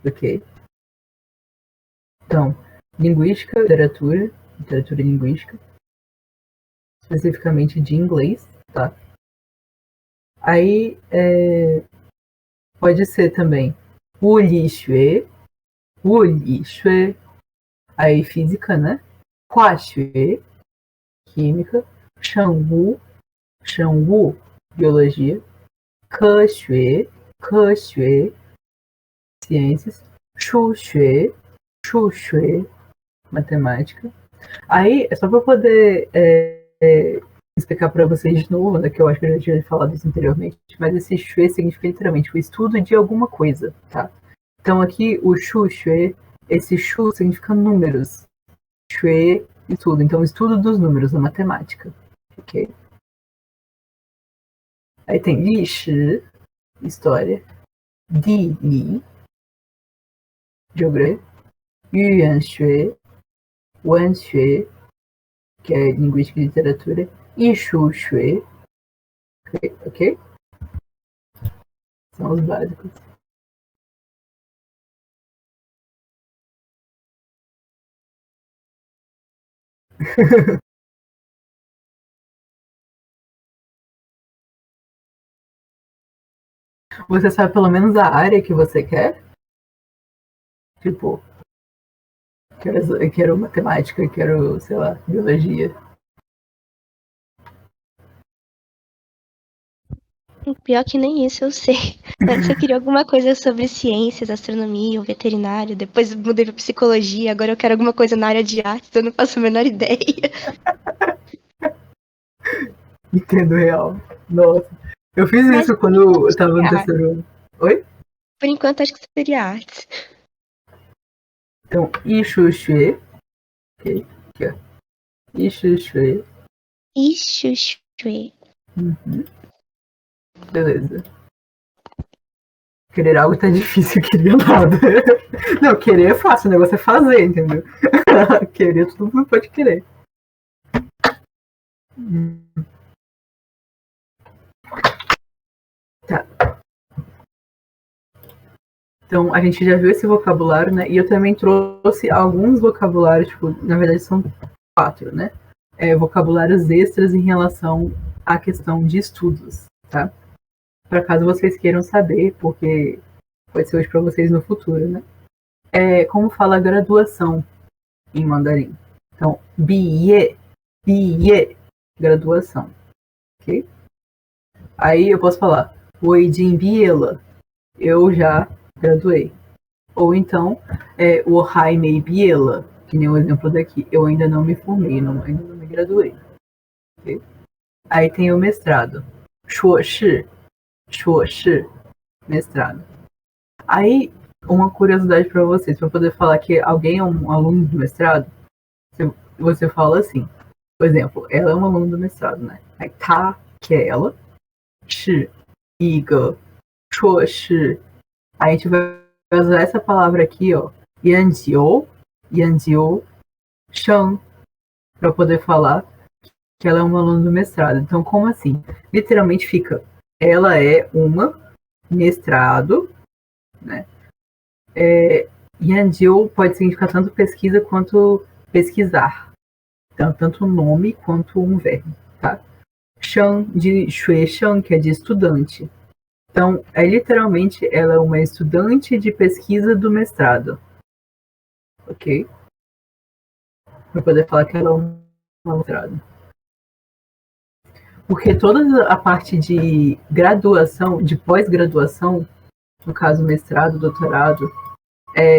ok? Então, linguística, literatura e linguística, especificamente de inglês, tá? Aí, pode ser também Wu Li Xue, aí física, né? Hua Xue, química, Shan Wu, biologia, Ke Xue, ciências, Shu Xue, matemática. Aí, é só para poder explicar para vocês de novo, né, que eu acho que eu já tinha falado isso anteriormente, mas esse Xue significa literalmente o estudo de alguma coisa, tá? Então aqui o Xue, esse Xu significa números, Xue, estudo, então estudo dos números na matemática, ok? Aí tem Li Shi, história, Di Li, geografia, Yuan Xue, Wen Xue, que é linguística e literatura, e Shu Xue, ok? São os básicos. Você sabe pelo menos a área que você quer? Tipo, quero matemática, quero, sei lá, biologia. Pior que nem isso eu sei. Antes eu queria alguma coisa sobre ciências, astronomia, ou veterinário. Depois mudei pra psicologia. Agora eu quero alguma coisa na área de artes. Eu não faço a menor ideia. Entendo real. Nossa. Eu fiz Mas isso quando eu tava no terceiro ano. Oi? Por enquanto acho que seria artes. Então, Ishu Xue. Ok. Aqui, ó. Ishu Xue. Ixuxue. Uhum. Beleza. Querer algo tá difícil, queria nada. Não, querer é fácil, o negócio é fazer, entendeu? Querer, todo mundo pode querer. Tá. Então, a gente já viu esse vocabulário, né? E eu também trouxe alguns vocabulários, tipo, na verdade são 4, né? Vocabulários extras em relação à questão de estudos, tá? Para caso vocês queiram saber, porque pode ser hoje para vocês no futuro, né? Como fala graduação em mandarim. Então, biye, graduação, ok? Aí eu posso falar, Weijin biela, eu já graduei. Ou então, o Haimei biela, Que nem o exemplo daqui. Eu ainda não me formei, ainda não me graduei. Okay? Aí tem o mestrado. 硕士, mestrado. Aí, uma curiosidade para vocês, para poder falar que alguém é um aluno do mestrado, você fala assim, por exemplo, ela é um aluno do mestrado, né? Aí, tá, que é ela, 是一个硕士. Aí a gente vai usar essa palavra aqui, ó, 研究生, para poder falar que ela é uma aluna do mestrado. Então, como assim? Literalmente fica, ela é uma mestrado, né? Yanjiu pode significar tanto pesquisa quanto pesquisar. Então, tanto nome quanto um verbo, tá? Shang de Shui Shang, que é de estudante. Então, literalmente, ela é uma estudante de pesquisa do mestrado. Ok? Para poder falar que ela é uma mestrado. Porque toda a parte de graduação, de pós-graduação, no caso mestrado, doutorado,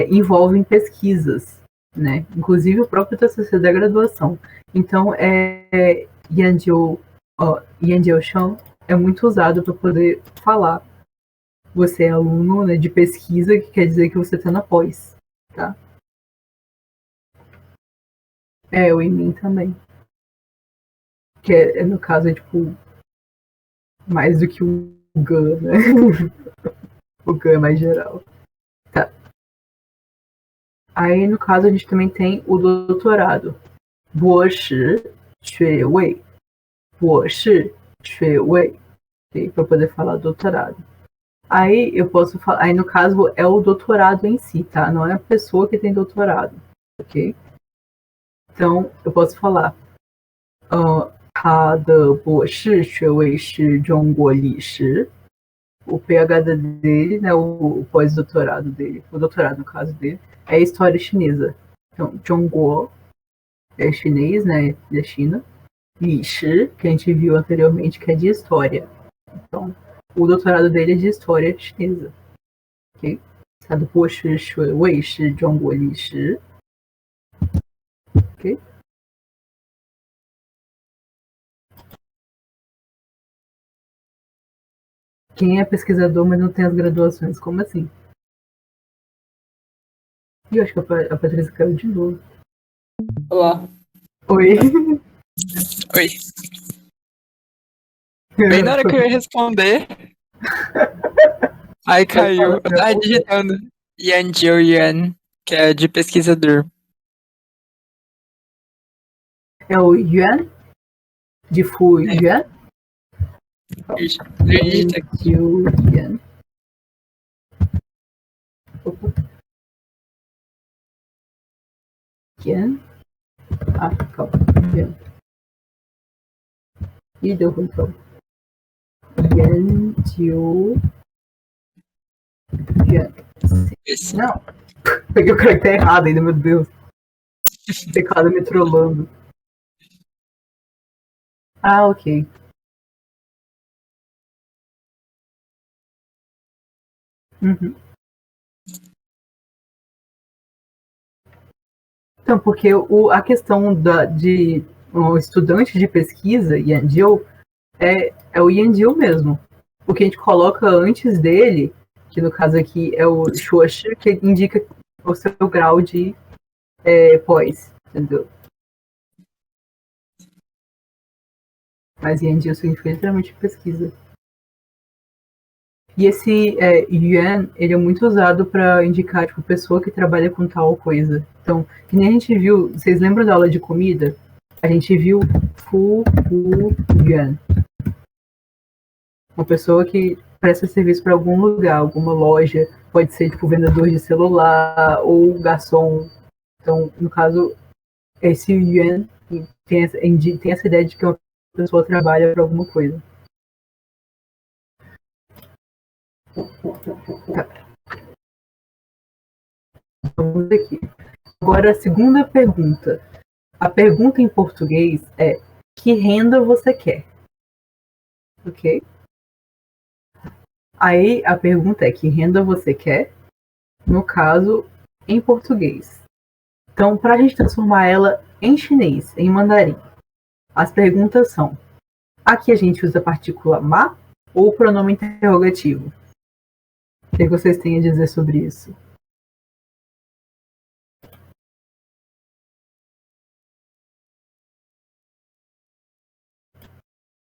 envolvem pesquisas, né? Inclusive o próprio TCC da graduação. Então, Yanjiu Shan é muito usado para poder falar. Você é aluno, né, de pesquisa, que quer dizer que você está na pós, tá? O Emin também. Que no caso é tipo mais do que o GAN, né? O GAN é mais geral. Tá. Aí no caso a gente também tem o doutorado. 博士学位. 博士学位. Para poder falar doutorado. Aí eu posso falar. Aí no caso é o doutorado em si, tá? Não é a pessoa que tem doutorado. Ok? Então eu posso falar. 他的博士学位是中国历史. O PhD dele, né, o pós-doutorado dele, o doutorado no caso dele, é história chinesa. Então, Zhongguo é chinês, né, da China. Lishi, que a gente viu anteriormente, que é de história. Então, o doutorado dele é de história chinesa. Ok? 他的博士学位是中国历史. Ok? Quem é pesquisador, mas não tem as graduações? Como assim? E eu acho que a Patrícia caiu de novo. Olá. Oi. Oi. Bem na hora que eu ia responder. Aí caiu. Eu tava digitando Yan Jiu Yan, que é de pesquisador. É o Yuan? De Fu Yuan? Digita aqui. Jiu Yan. Yan? Ah, calma. Yan. Ih, deu ruim, calma. Yan Jiu Yan. Esse. Não. Peguei o caractere errado ainda, meu Deus. O teclado me trollando. Ah, ok. Uhum. Então, porque a questão de um estudante de pesquisa, Yanjiu, é o Yanjiu mesmo. O que a gente coloca antes dele, que no caso aqui é o Shuoshi, que indica o seu grau de pós, entendeu? Mas Yanjiu significa literalmente pesquisa. E esse Yuan, ele é muito usado para indicar, tipo, pessoa que trabalha com tal coisa. Então, que nem a gente viu, vocês lembram da aula de comida? A gente viu Fu Yuan. Uma pessoa que presta serviço para algum lugar, alguma loja, pode ser, tipo, vendedor de celular ou garçom. Então, no caso, esse Yuan tem essa ideia de que uma pessoa trabalha para alguma coisa. Tá. Vamos aqui. Agora, a segunda pergunta. A pergunta em português é: que renda você quer? Ok? Aí a pergunta é: que renda você quer? No caso, em português. Então, para a gente transformar ela em chinês, em mandarim, as perguntas são: aqui a gente usa a partícula ma ou o pronome interrogativo? O que vocês têm a dizer sobre isso?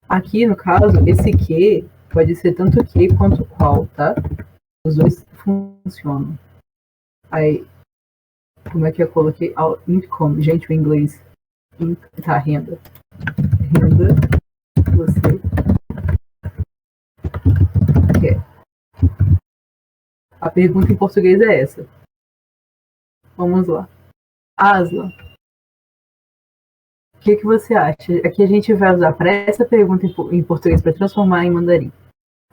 Aqui, no caso, esse que pode ser tanto que quanto qual, tá? Os dois funcionam. Aí, como é que eu coloquei? Income. Gente, o inglês. Tá, renda. Renda, você quer. A pergunta em português é essa. Vamos lá. Asla, o que você acha? Aqui a gente vai usar para essa pergunta em português para transformar em mandarim.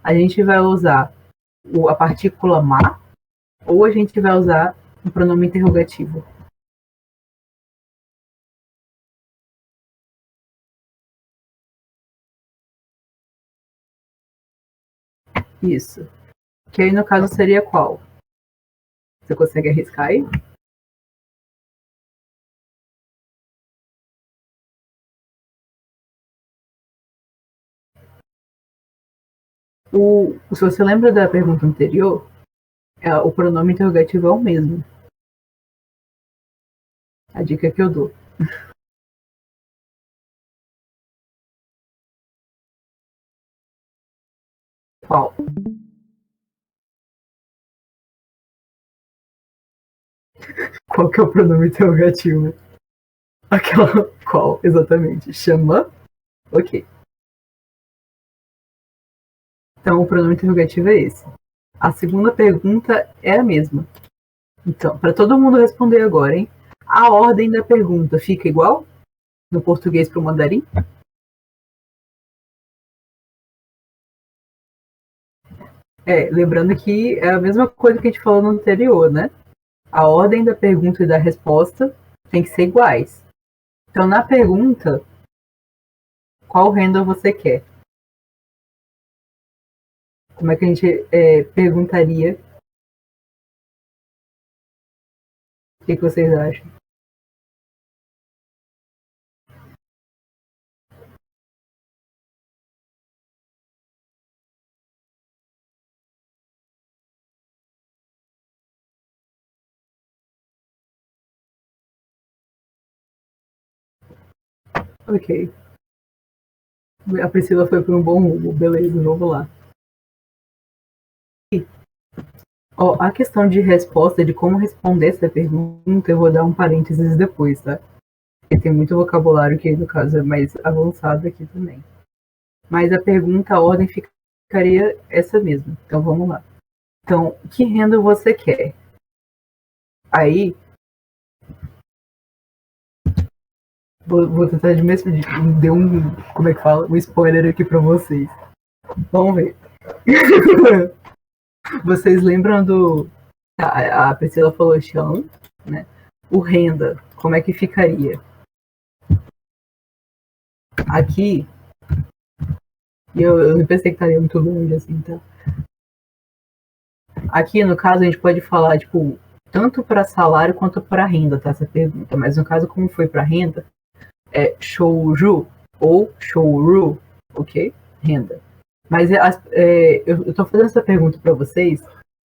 A gente vai usar a partícula ma ou a gente vai usar o pronome interrogativo? Isso. Que aí no caso seria qual? Você consegue arriscar aí? Se você lembra da pergunta anterior, o pronome interrogativo é o mesmo. A dica que eu dou. Qual? Qual que é o pronome interrogativo? Aquela qual, exatamente? Chama? Ok. Então o pronome interrogativo é esse. A segunda pergunta é a mesma. Então, para todo mundo responder agora, hein? A ordem da pergunta fica igual no português para o mandarim? Lembrando que é a mesma coisa que a gente falou no anterior, né? A ordem da pergunta e da resposta tem que ser iguais. Então, na pergunta, qual renda você quer? Como é que a gente perguntaria? O que vocês acham? Ok. A Priscila foi por um bom rumo. Beleza, vamos lá. A questão de resposta, de como responder essa pergunta, eu vou dar um parênteses depois, tá? Porque tem muito vocabulário que, no caso, é mais avançado aqui também. Mas a pergunta, a ordem ficaria essa mesma. Então, vamos lá. Então, que renda você quer? Aí, vou tentar de mesmo deu como é que fala? Um spoiler aqui pra vocês. Vamos ver. Vocês lembram do... A Priscila falou chão, né? O renda, como é que ficaria? Aqui, eu não pensei que estaria muito longe assim, tá? Aqui, no caso, a gente pode falar, tipo, tanto para salário quanto para renda, tá? Essa pergunta. Mas no caso, como foi para renda, é shouju ou shouru, ok? Renda. Mas eu tô fazendo essa pergunta para vocês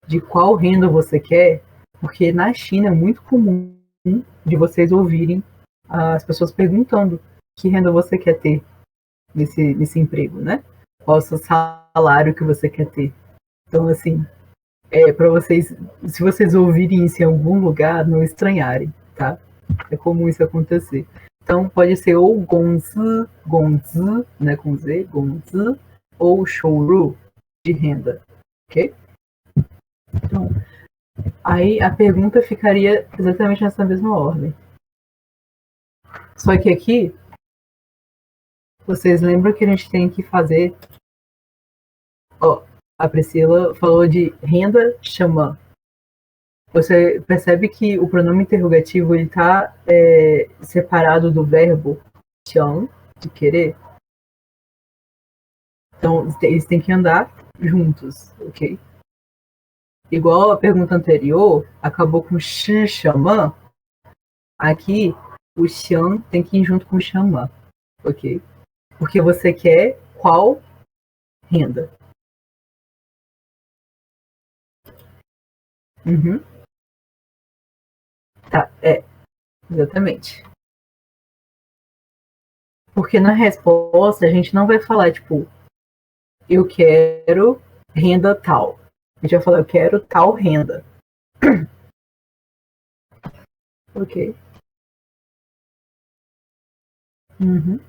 de qual renda você quer, porque na China é muito comum de vocês ouvirem as pessoas perguntando que renda você quer ter nesse emprego, né? Qual é o seu salário que você quer ter. Então, assim, para vocês, se vocês ouvirem isso em algum lugar, não estranharem, tá? É comum isso acontecer. Então, pode ser ou gonzi, né, com Z, gonzi, ou shouru, de renda, ok? Então, aí a pergunta ficaria exatamente nessa mesma ordem. Só que aqui, vocês lembram que a gente tem que fazer... A Priscila falou de renda xamã. Você percebe que o pronome interrogativo ele está separado do verbo xiang, de querer. Então, eles têm que andar juntos, ok? Igual a pergunta anterior, acabou com shi xamã. Aqui, o xiang tem que ir junto com o xamã, ok? Porque você quer qual renda? Uhum. Tá, exatamente. Porque na resposta a gente não vai falar, tipo, eu quero renda tal. A gente vai falar, eu quero tal renda. Ok. Uhum.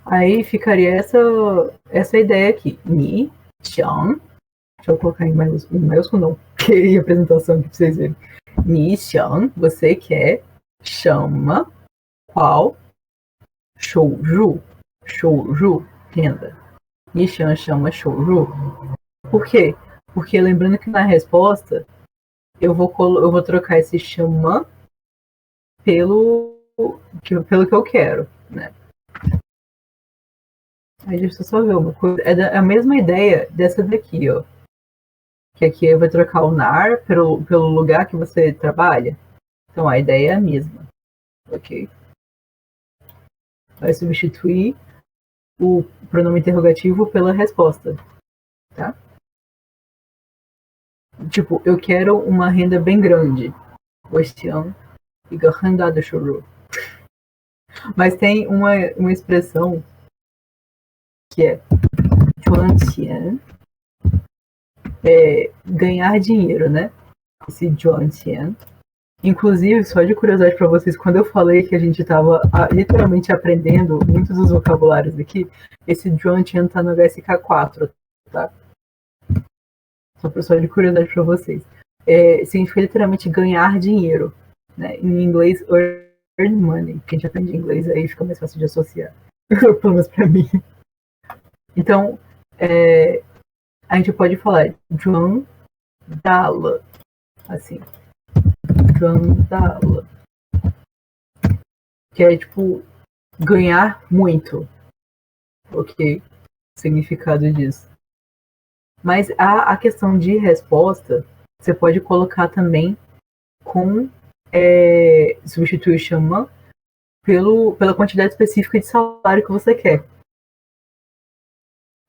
Aí ficaria essa ideia aqui. Ni, xiang. Deixa eu colocar em maiúsculo não. Que apresentação aqui pra vocês verem. Ni, xiang, você quer, chama, qual, shouju. Shouju, renda. Ni, xiang, chama, shouju. Por quê? Porque lembrando que na resposta eu vou trocar esse xamã pelo que eu quero, né? Aí deixa eu só ver uma coisa. É a mesma ideia dessa daqui, ó. Que aqui eu vou trocar o nar pelo lugar que você trabalha. Então a ideia é a mesma, ok? Vai substituir o pronome interrogativo pela resposta, tá? Tipo, eu quero uma renda bem grande. Este ano, fica rendado chorou. Mas tem uma expressão que é Juantian, ganhar dinheiro, né? Esse Juantian. Inclusive, só de curiosidade para vocês, quando eu falei que a gente estava literalmente aprendendo muitos dos vocabulários aqui, esse Juantian tá no HSK4, tá? Só de curiosidade para vocês. Significa literalmente ganhar dinheiro, né? Em inglês, earn money. Quem já aprende inglês aí fica mais fácil de associar. Pelo menos para mim. Então, a gente pode falar Juan Dala, assim. Juan Dala. Que é tipo ganhar muito. Ok? Significado disso. Mas a questão de resposta, você pode colocar também com substituir o xamã pela quantidade específica de salário que você quer.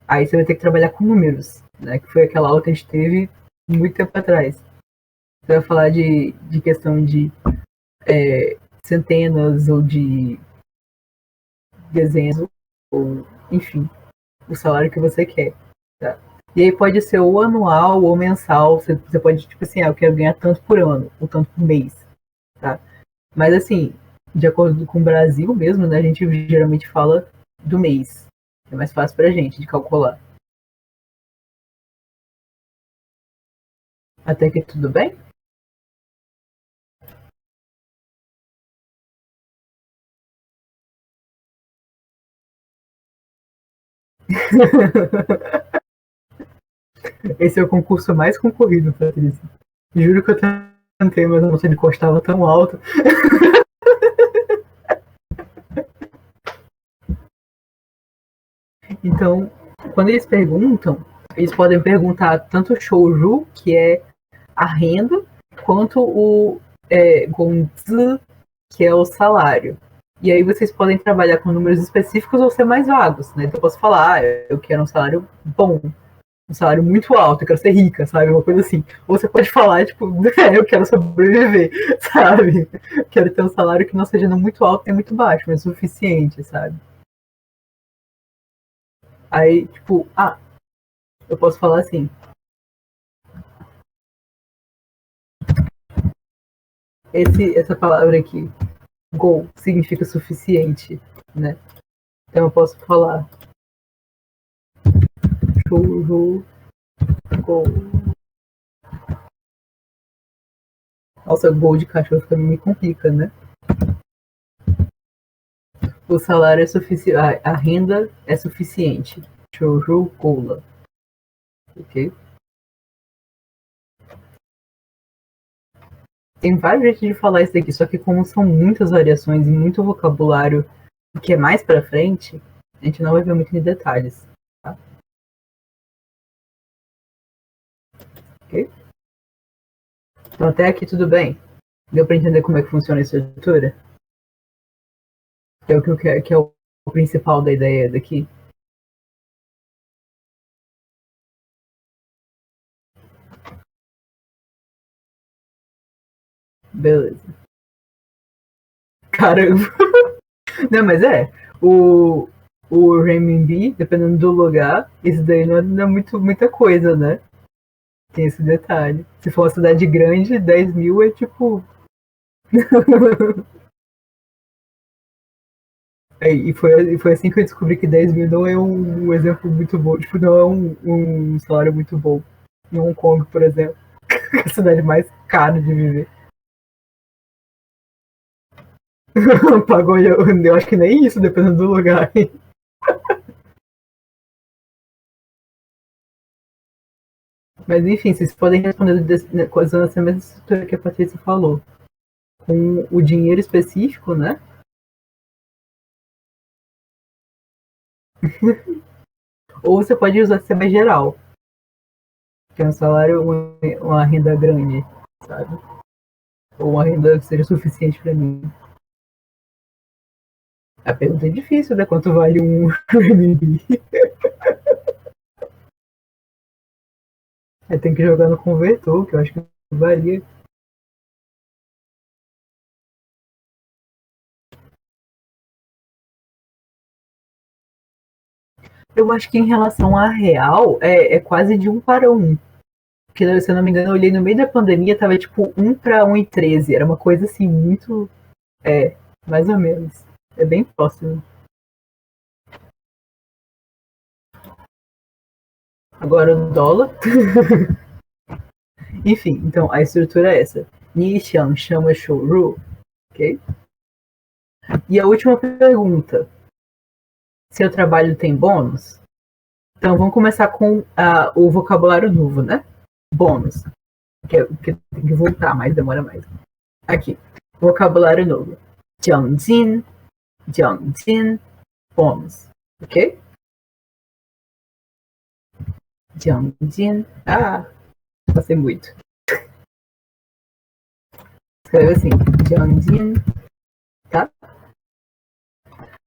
Aí você vai ter que trabalhar com números, né? Que foi aquela aula que a gente teve muito tempo atrás. Você vai falar de questão de centenas ou de dezenas, ou enfim, o salário que você quer. Tá? E aí pode ser ou anual ou mensal. Você pode, tipo assim, eu quero ganhar tanto por ano, ou tanto por mês. Tá? Mas assim, de acordo com o Brasil mesmo, né, a gente geralmente fala do mês. É mais fácil pra gente de calcular. Até que tudo bem? Esse é o concurso mais concorrido, Patrícia. Juro que eu tentei, mas a nota de corte estava tão alta. Então, quando eles perguntam, eles podem perguntar tanto o shouju, que é a renda, quanto o gonzi, que é o salário. E aí vocês podem trabalhar com números específicos ou ser mais vagos, né? Então eu posso falar, eu quero um salário bom, um salário muito alto, eu quero ser rica, sabe? Uma coisa assim. Ou você pode falar, tipo, eu quero sobreviver, sabe? Quero ter um salário que não seja nem muito alto nem muito baixo, mas suficiente, sabe? Aí, tipo, eu posso falar assim. Essa palavra aqui, go, significa suficiente, né? Então eu posso falar churro, go. Nossa, gol de cachorro também me complica, né? O salário é suficiente, a renda é suficiente. Churro, gola. Ok? Tem vários jeitos de falar isso daqui, só que como são muitas variações e muito vocabulário que é mais pra frente, a gente não vai ver muito em detalhes. Tá? Ok? Então até aqui tudo bem? Deu pra entender como é que funciona a estrutura? Que é o que eu quero, que é o principal da ideia daqui. Beleza. Caramba. Não, mas o renminbi, dependendo do lugar, isso daí não é muita coisa, né? Tem esse detalhe. Se for uma cidade grande, 10 mil é tipo. E foi assim que eu descobri que 10 mil não é um exemplo muito bom. Tipo, não é um salário muito bom. Em Hong Kong, por exemplo. Que é a cidade mais cara de viver. Pagou, eu acho que nem isso, dependendo do lugar. Mas enfim, vocês podem responder usando essa mesma estrutura que a Patrícia falou. Com o dinheiro específico, né? Ou você pode usar CB geral, que é um salário, uma renda grande, sabe? Ou uma renda que seja suficiente para mim. A pergunta é difícil, né? Quanto vale um RMB? Aí tem que jogar no convertor, que eu acho que varia. Eu acho que em relação a real, é quase de 1 para 1. Porque, se eu não me engano, eu olhei no meio da pandemia, tava tipo 1 para 1,13. Era uma coisa assim, muito. Mais ou menos. É bem próximo. Agora o dólar. Enfim, então a estrutura é essa. Nishan chama Shuru, ok? E a última pergunta. Seu trabalho tem bônus? Então vamos começar com o vocabulário novo, né? Bônus. Que tem que voltar, mas demora mais. Aqui. Vocabulário novo. Jiangjin, Jiangjin, bônus. Ok? Jiangjin. Passei muito. Escreve assim. Jiangjin. Tá?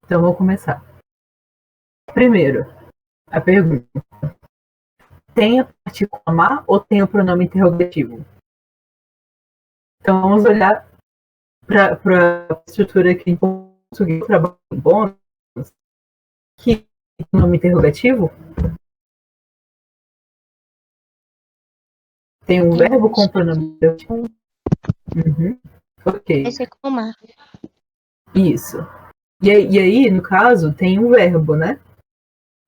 Então vamos começar. Primeiro, a pergunta. Tem a partícula ma ou tem o pronome interrogativo? Então vamos olhar para a estrutura aqui em português, trabalho em bônus, que é o nome interrogativo tem um verbo com pronome interrogativo. Uhum. Ok. Vai ser como mar. Isso. E aí, no caso, tem um verbo, né?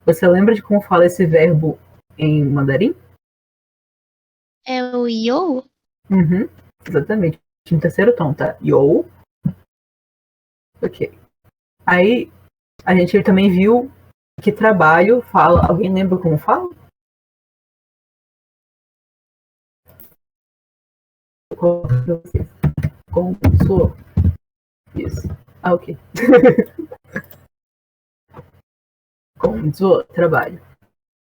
Você lembra de como fala esse verbo em mandarim? É o yo? Uhum. Exatamente. No terceiro tom, tá? Yo. Ok. Aí, a gente também viu que trabalho fala. Alguém lembra como fala? Como sou? Isso. Ok. Como trabalho.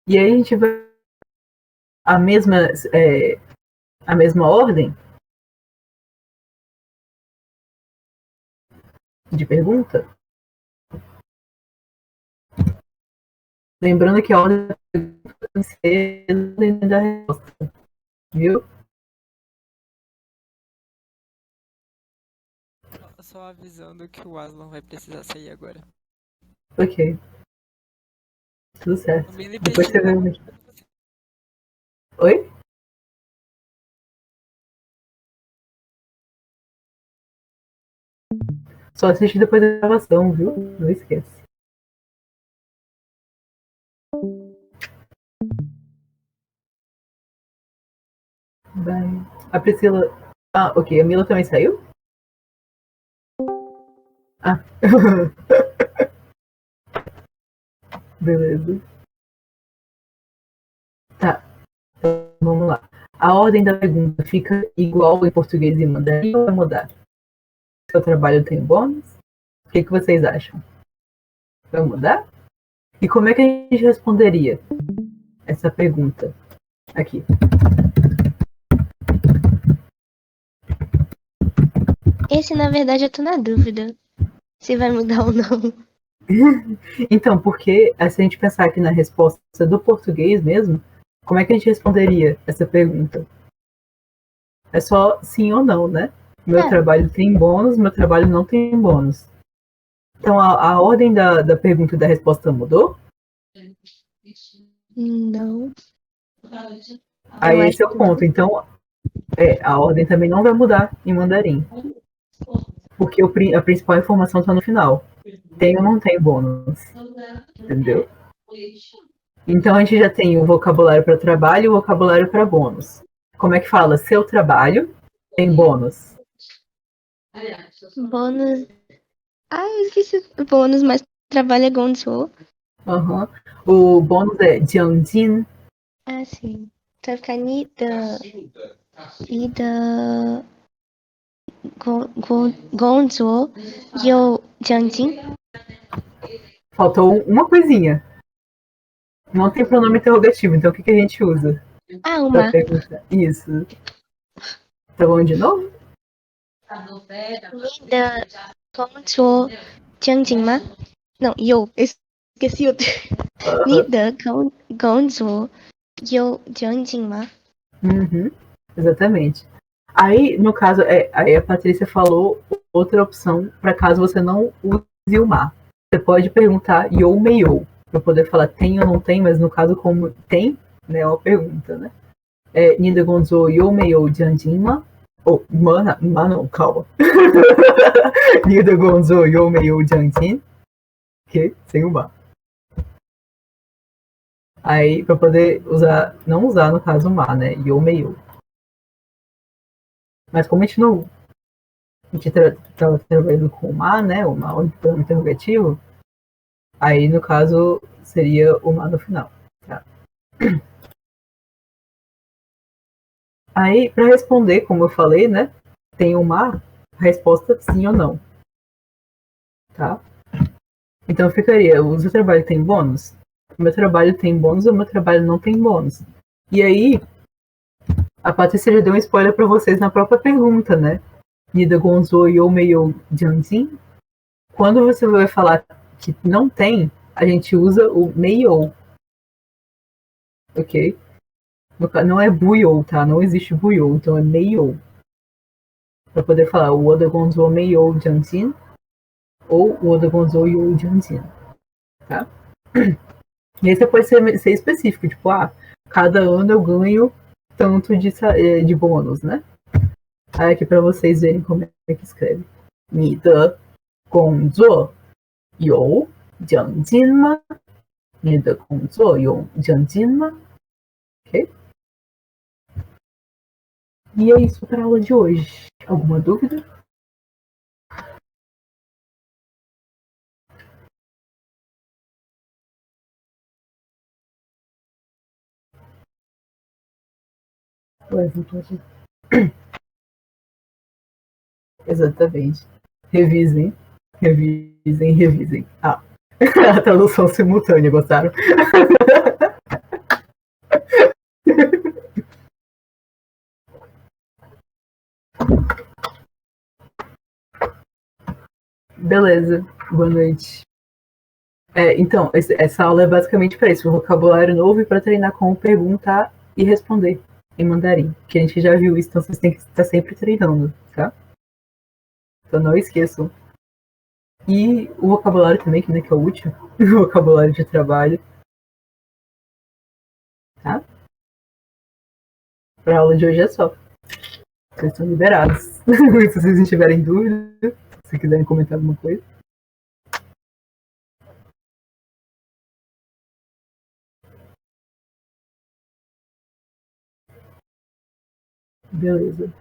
E aí a gente vai a mesma ordem de pergunta. Lembrando que a ordem tem que ser da resposta. Viu? Só avisando que o Aslan vai precisar sair agora. Ok. Tudo certo. Também Depois você vê. Oi? Só assiste depois da gravação, viu? Não esquece. Bye. A Priscila. Ok. A Mila também saiu? Beleza. Tá. Então, vamos lá. A ordem da pergunta fica igual em português e mandarim ou vai mudar? Seu trabalho tem bônus? O que vocês acham? Vai mudar? E como é que a gente responderia essa pergunta aqui? Esse, na verdade, eu tô na dúvida se vai mudar ou não. Então, porque se a gente pensar aqui na resposta do português mesmo, como é que a gente responderia essa pergunta? É só sim ou não, né? Meu trabalho tem bônus, meu trabalho não tem bônus. Então, a ordem da pergunta e da resposta mudou? Não. Aí Eu esse é acho o que ponto. Então, a ordem também não vai mudar em mandarim. Porque a principal informação está no final. Tem ou não tem bônus? Entendeu? Então a gente já tem o vocabulário para trabalho e o vocabulário para bônus. Como é que fala? Seu trabalho tem bônus. bônus. Ah, eu esqueci o bônus, mas trabalho é gonzo. Uhum. O bônus é jiangjin. Ah, sim. Vai ficar ni的 gonzo yo jiangjin. Faltou uma coisinha. Não tem pronome interrogativo, então o que a gente usa Ah, para uma. perguntar? Isso. Tá bom de novo? 你的工作正经吗？Não, eu esqueci o. 你的工作有正经吗？ Uhum. Exatamente. Aí, no caso, aí a Patrícia falou outra opção para caso você não use o mar. Você pode perguntar yo meio, para poder falar tem ou não tem, mas no caso, como tem, né, é uma pergunta, né? Nida gonzo yo meio jianjinma. Ou, mana, não, calma. Nida gonzo yo meio jianjin. Que? Sem o mar. Aí, para poder usar, não usar no caso o mar, né? Yo meio. Mas como a gente não. A gente estava trabalhando com o mar, né? O mar interrogativo. Aí, no caso, seria o mar no final. Tá? Aí, para responder, como eu falei, né? Tem o mar, a resposta sim ou não. Tá? Então ficaria, o seu trabalho tem bônus? O meu trabalho tem bônus ou o meu trabalho não tem bônus? E aí, a Patrícia já deu um spoiler para vocês na própria pergunta, né? Nida gonzo yo meio jianjin. Quando você vai falar que não tem, a gente usa o meio. Ok? Não é buyo, tá? Não existe buyo, então é meio. Para poder falar o oda gonzo meio jianjin ou o oda gonzo yo jianjin. Tá? E aí você pode ser específico, tipo, cada ano eu ganho tanto de bônus, né? Aí aqui para vocês verem como é que escreve. 你的工作有奖金吗？你的工作有奖金吗？ Ok? E é isso para a aula de hoje. Alguma dúvida? Exatamente. Revisem, revisem, revisem. A tradução simultânea, gostaram? Beleza, boa noite. Então, essa aula é basicamente para isso, um vocabulário novo e para treinar como perguntar e responder em mandarim. Que a gente já viu isso, então vocês têm que estar sempre treinando, tá? Então não esqueçam. E o vocabulário também, né, que é o último, o vocabulário de trabalho. Tá? Para a aula de hoje é só. Vocês estão liberados. Se vocês não tiverem dúvida, se quiserem comentar alguma coisa. Beleza.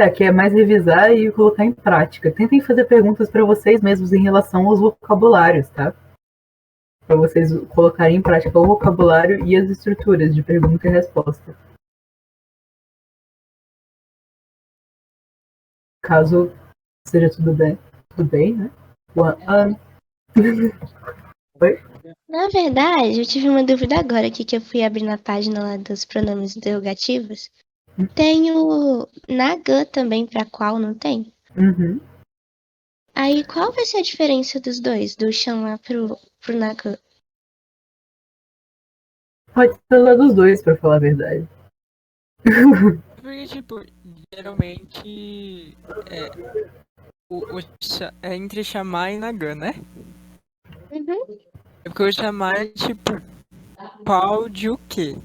Aqui é mais revisar e colocar em prática. Tentem fazer perguntas para vocês mesmos em relação aos vocabulários, tá? Para vocês colocarem em prática o vocabulário e as estruturas de pergunta e resposta. Caso seja tudo bem, né? Oi? Na verdade, eu tive uma dúvida agora aqui que eu fui abrir na página lá dos pronomes interrogativos. Tem o Nagan também, pra qual não tem? Uhum. Aí qual vai ser a diferença dos dois? Do chamar pro Nagan? Pode ser lá dos dois, pra falar a verdade. Porque, tipo, geralmente é entre chamar e Nagan, né? Uhum. É porque o chamar é tipo qual de o quê?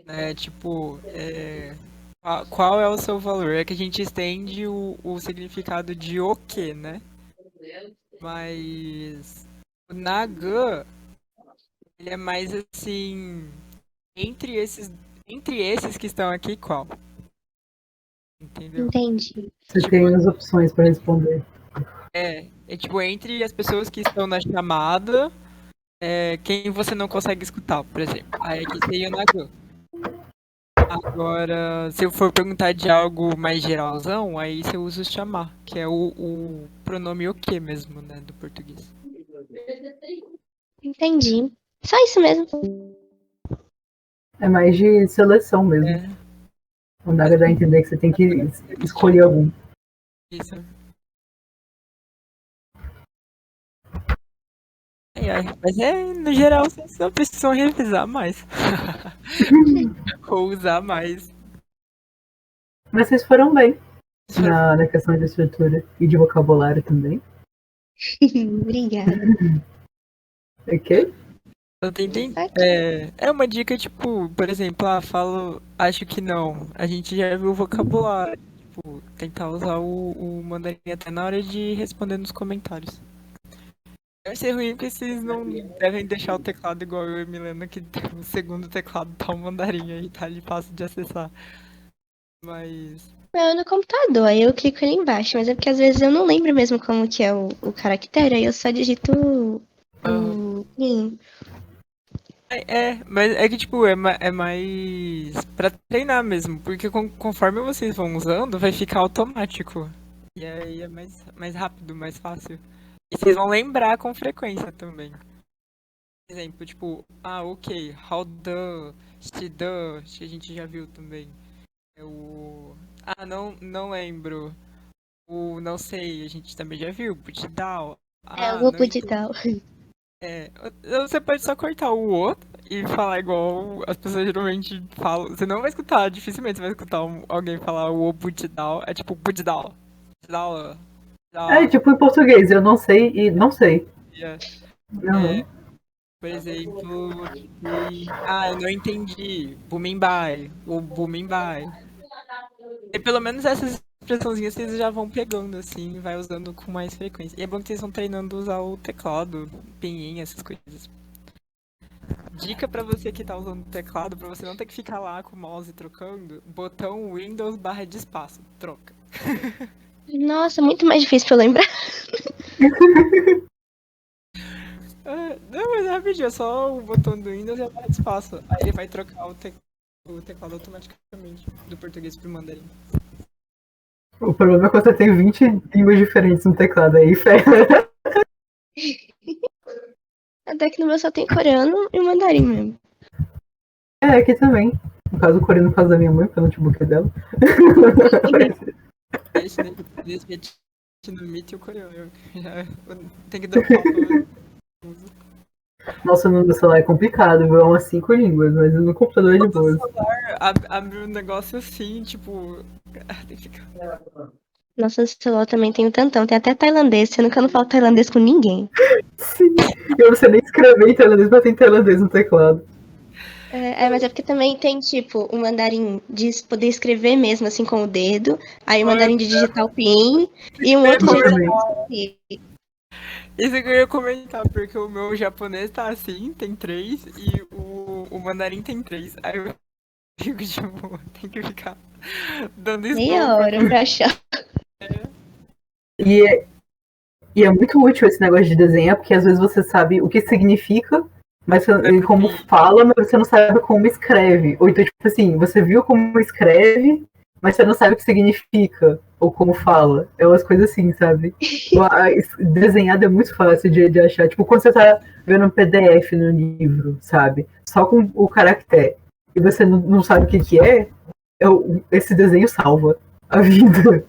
Né? Tipo, qual é o seu valor? É que a gente estende o significado de o quê, né? Mas o Nagan, ele é mais assim, entre esses que estão aqui, qual? Entendeu? Entendi. Você Tipo, tem as opções pra responder. é tipo, entre as pessoas que estão na chamada, quem você não consegue escutar, por exemplo. Aí aqui seria Nagan. Agora, se eu for perguntar de algo mais geralzão, aí você usa o chamar, que é o pronome o que mesmo, né, do português. Entendi. Só isso mesmo. É mais de seleção mesmo. É, Não dá pra dar a entender que você tem que escolher algum. isso. Ai, mas no geral, vocês só precisam revisar mais. Ou usar mais. Mas vocês foram bem na questão de estrutura e de vocabulário também. Obrigada. Ok? Eu tentei, Ok. é uma dica, tipo, por exemplo, falo, acho que não. A gente já viu o vocabulário. Tipo, tentar usar o mandarim até na hora de responder nos comentários. Deve ser ruim porque vocês não devem deixar o teclado igual eu e Milena, que o segundo teclado tá o mandarim aí, tá ali fácil de acessar. Mas. Meu, no computador, aí eu clico ali embaixo, mas é porque às vezes eu não lembro mesmo como que é o caractere, aí eu só digito Aham. o PIN. Mas é que, tipo, é mais pra treinar mesmo, porque conforme vocês vão usando, vai ficar automático. E aí é mais rápido, mais fácil. E vocês vão lembrar com frequência também. Por exemplo, tipo, ok, how the, she the, que a gente já viu também. É o. Não lembro. O não sei, a gente também já viu, put down. É, eu Ah, vou não pro entendi. digital. É, você pode só cortar o outro e falar igual as pessoas geralmente falam. Você não vai escutar, dificilmente você vai escutar alguém falar o put down. É tipo put down. Put down. É tipo em português, eu não sei e não sei. Yeah. Uhum. Por exemplo, eu não entendi. Booming by. O booming by. E pelo menos essas expressãozinhas vocês já vão pegando assim e vai usando com mais frequência. E é bom que vocês vão treinando a usar o teclado, pinyin, essas coisas. Dica pra você que tá usando o teclado, pra você não ter que ficar lá com o mouse trocando, botão Windows barra de espaço, troca. Nossa, muito mais difícil pra eu lembrar. Não, mas é rapidinho, é só o botão do Windows e a barra de espaço. Aí ele vai trocar o teclado automaticamente, do português pro mandarim. O problema é que você tem 20 línguas diferentes no teclado aí, ferra. Até que no meu só tem coreano e mandarim mesmo. É, aqui também. No caso, o coreano, no caso da minha mãe, porque o notebook é dela. Esse no Meet e o coreano. Tem que dropar o Nossa, no meu celular é complicado, viu? É umas 5 línguas, mas no computador é de boas. Abre um negócio assim, tipo. Tem que ficar. Nossa, no celular também tem um tantão. Tem até tailandês, sendo que eu não falo tailandês com ninguém. Sim. Eu não sei nem escrever em tailandês, mas tem tailandês no teclado. Mas é porque também tem, tipo, o mandarim de poder escrever mesmo, assim, com o dedo. Aí o mandarim de digitar o PIN. E um outro jeito de Isso que eu ia comentar, porque o meu japonês tá assim, tem 3, e o mandarim tem 3. Aí eu fico, tipo, tem que ficar dando meia scroll hora pra achar. E é muito útil esse negócio de desenhar, porque às vezes você sabe o que significa, mas como fala, mas você não sabe como escreve. Ou então, tipo assim, você viu como escreve, mas você não sabe o que significa, ou como fala. É umas coisas assim, sabe? Desenhado é muito fácil de achar. Tipo, quando você tá vendo um PDF no livro, sabe? Só com o caractere, e você não sabe o que é, esse desenho salva a vida.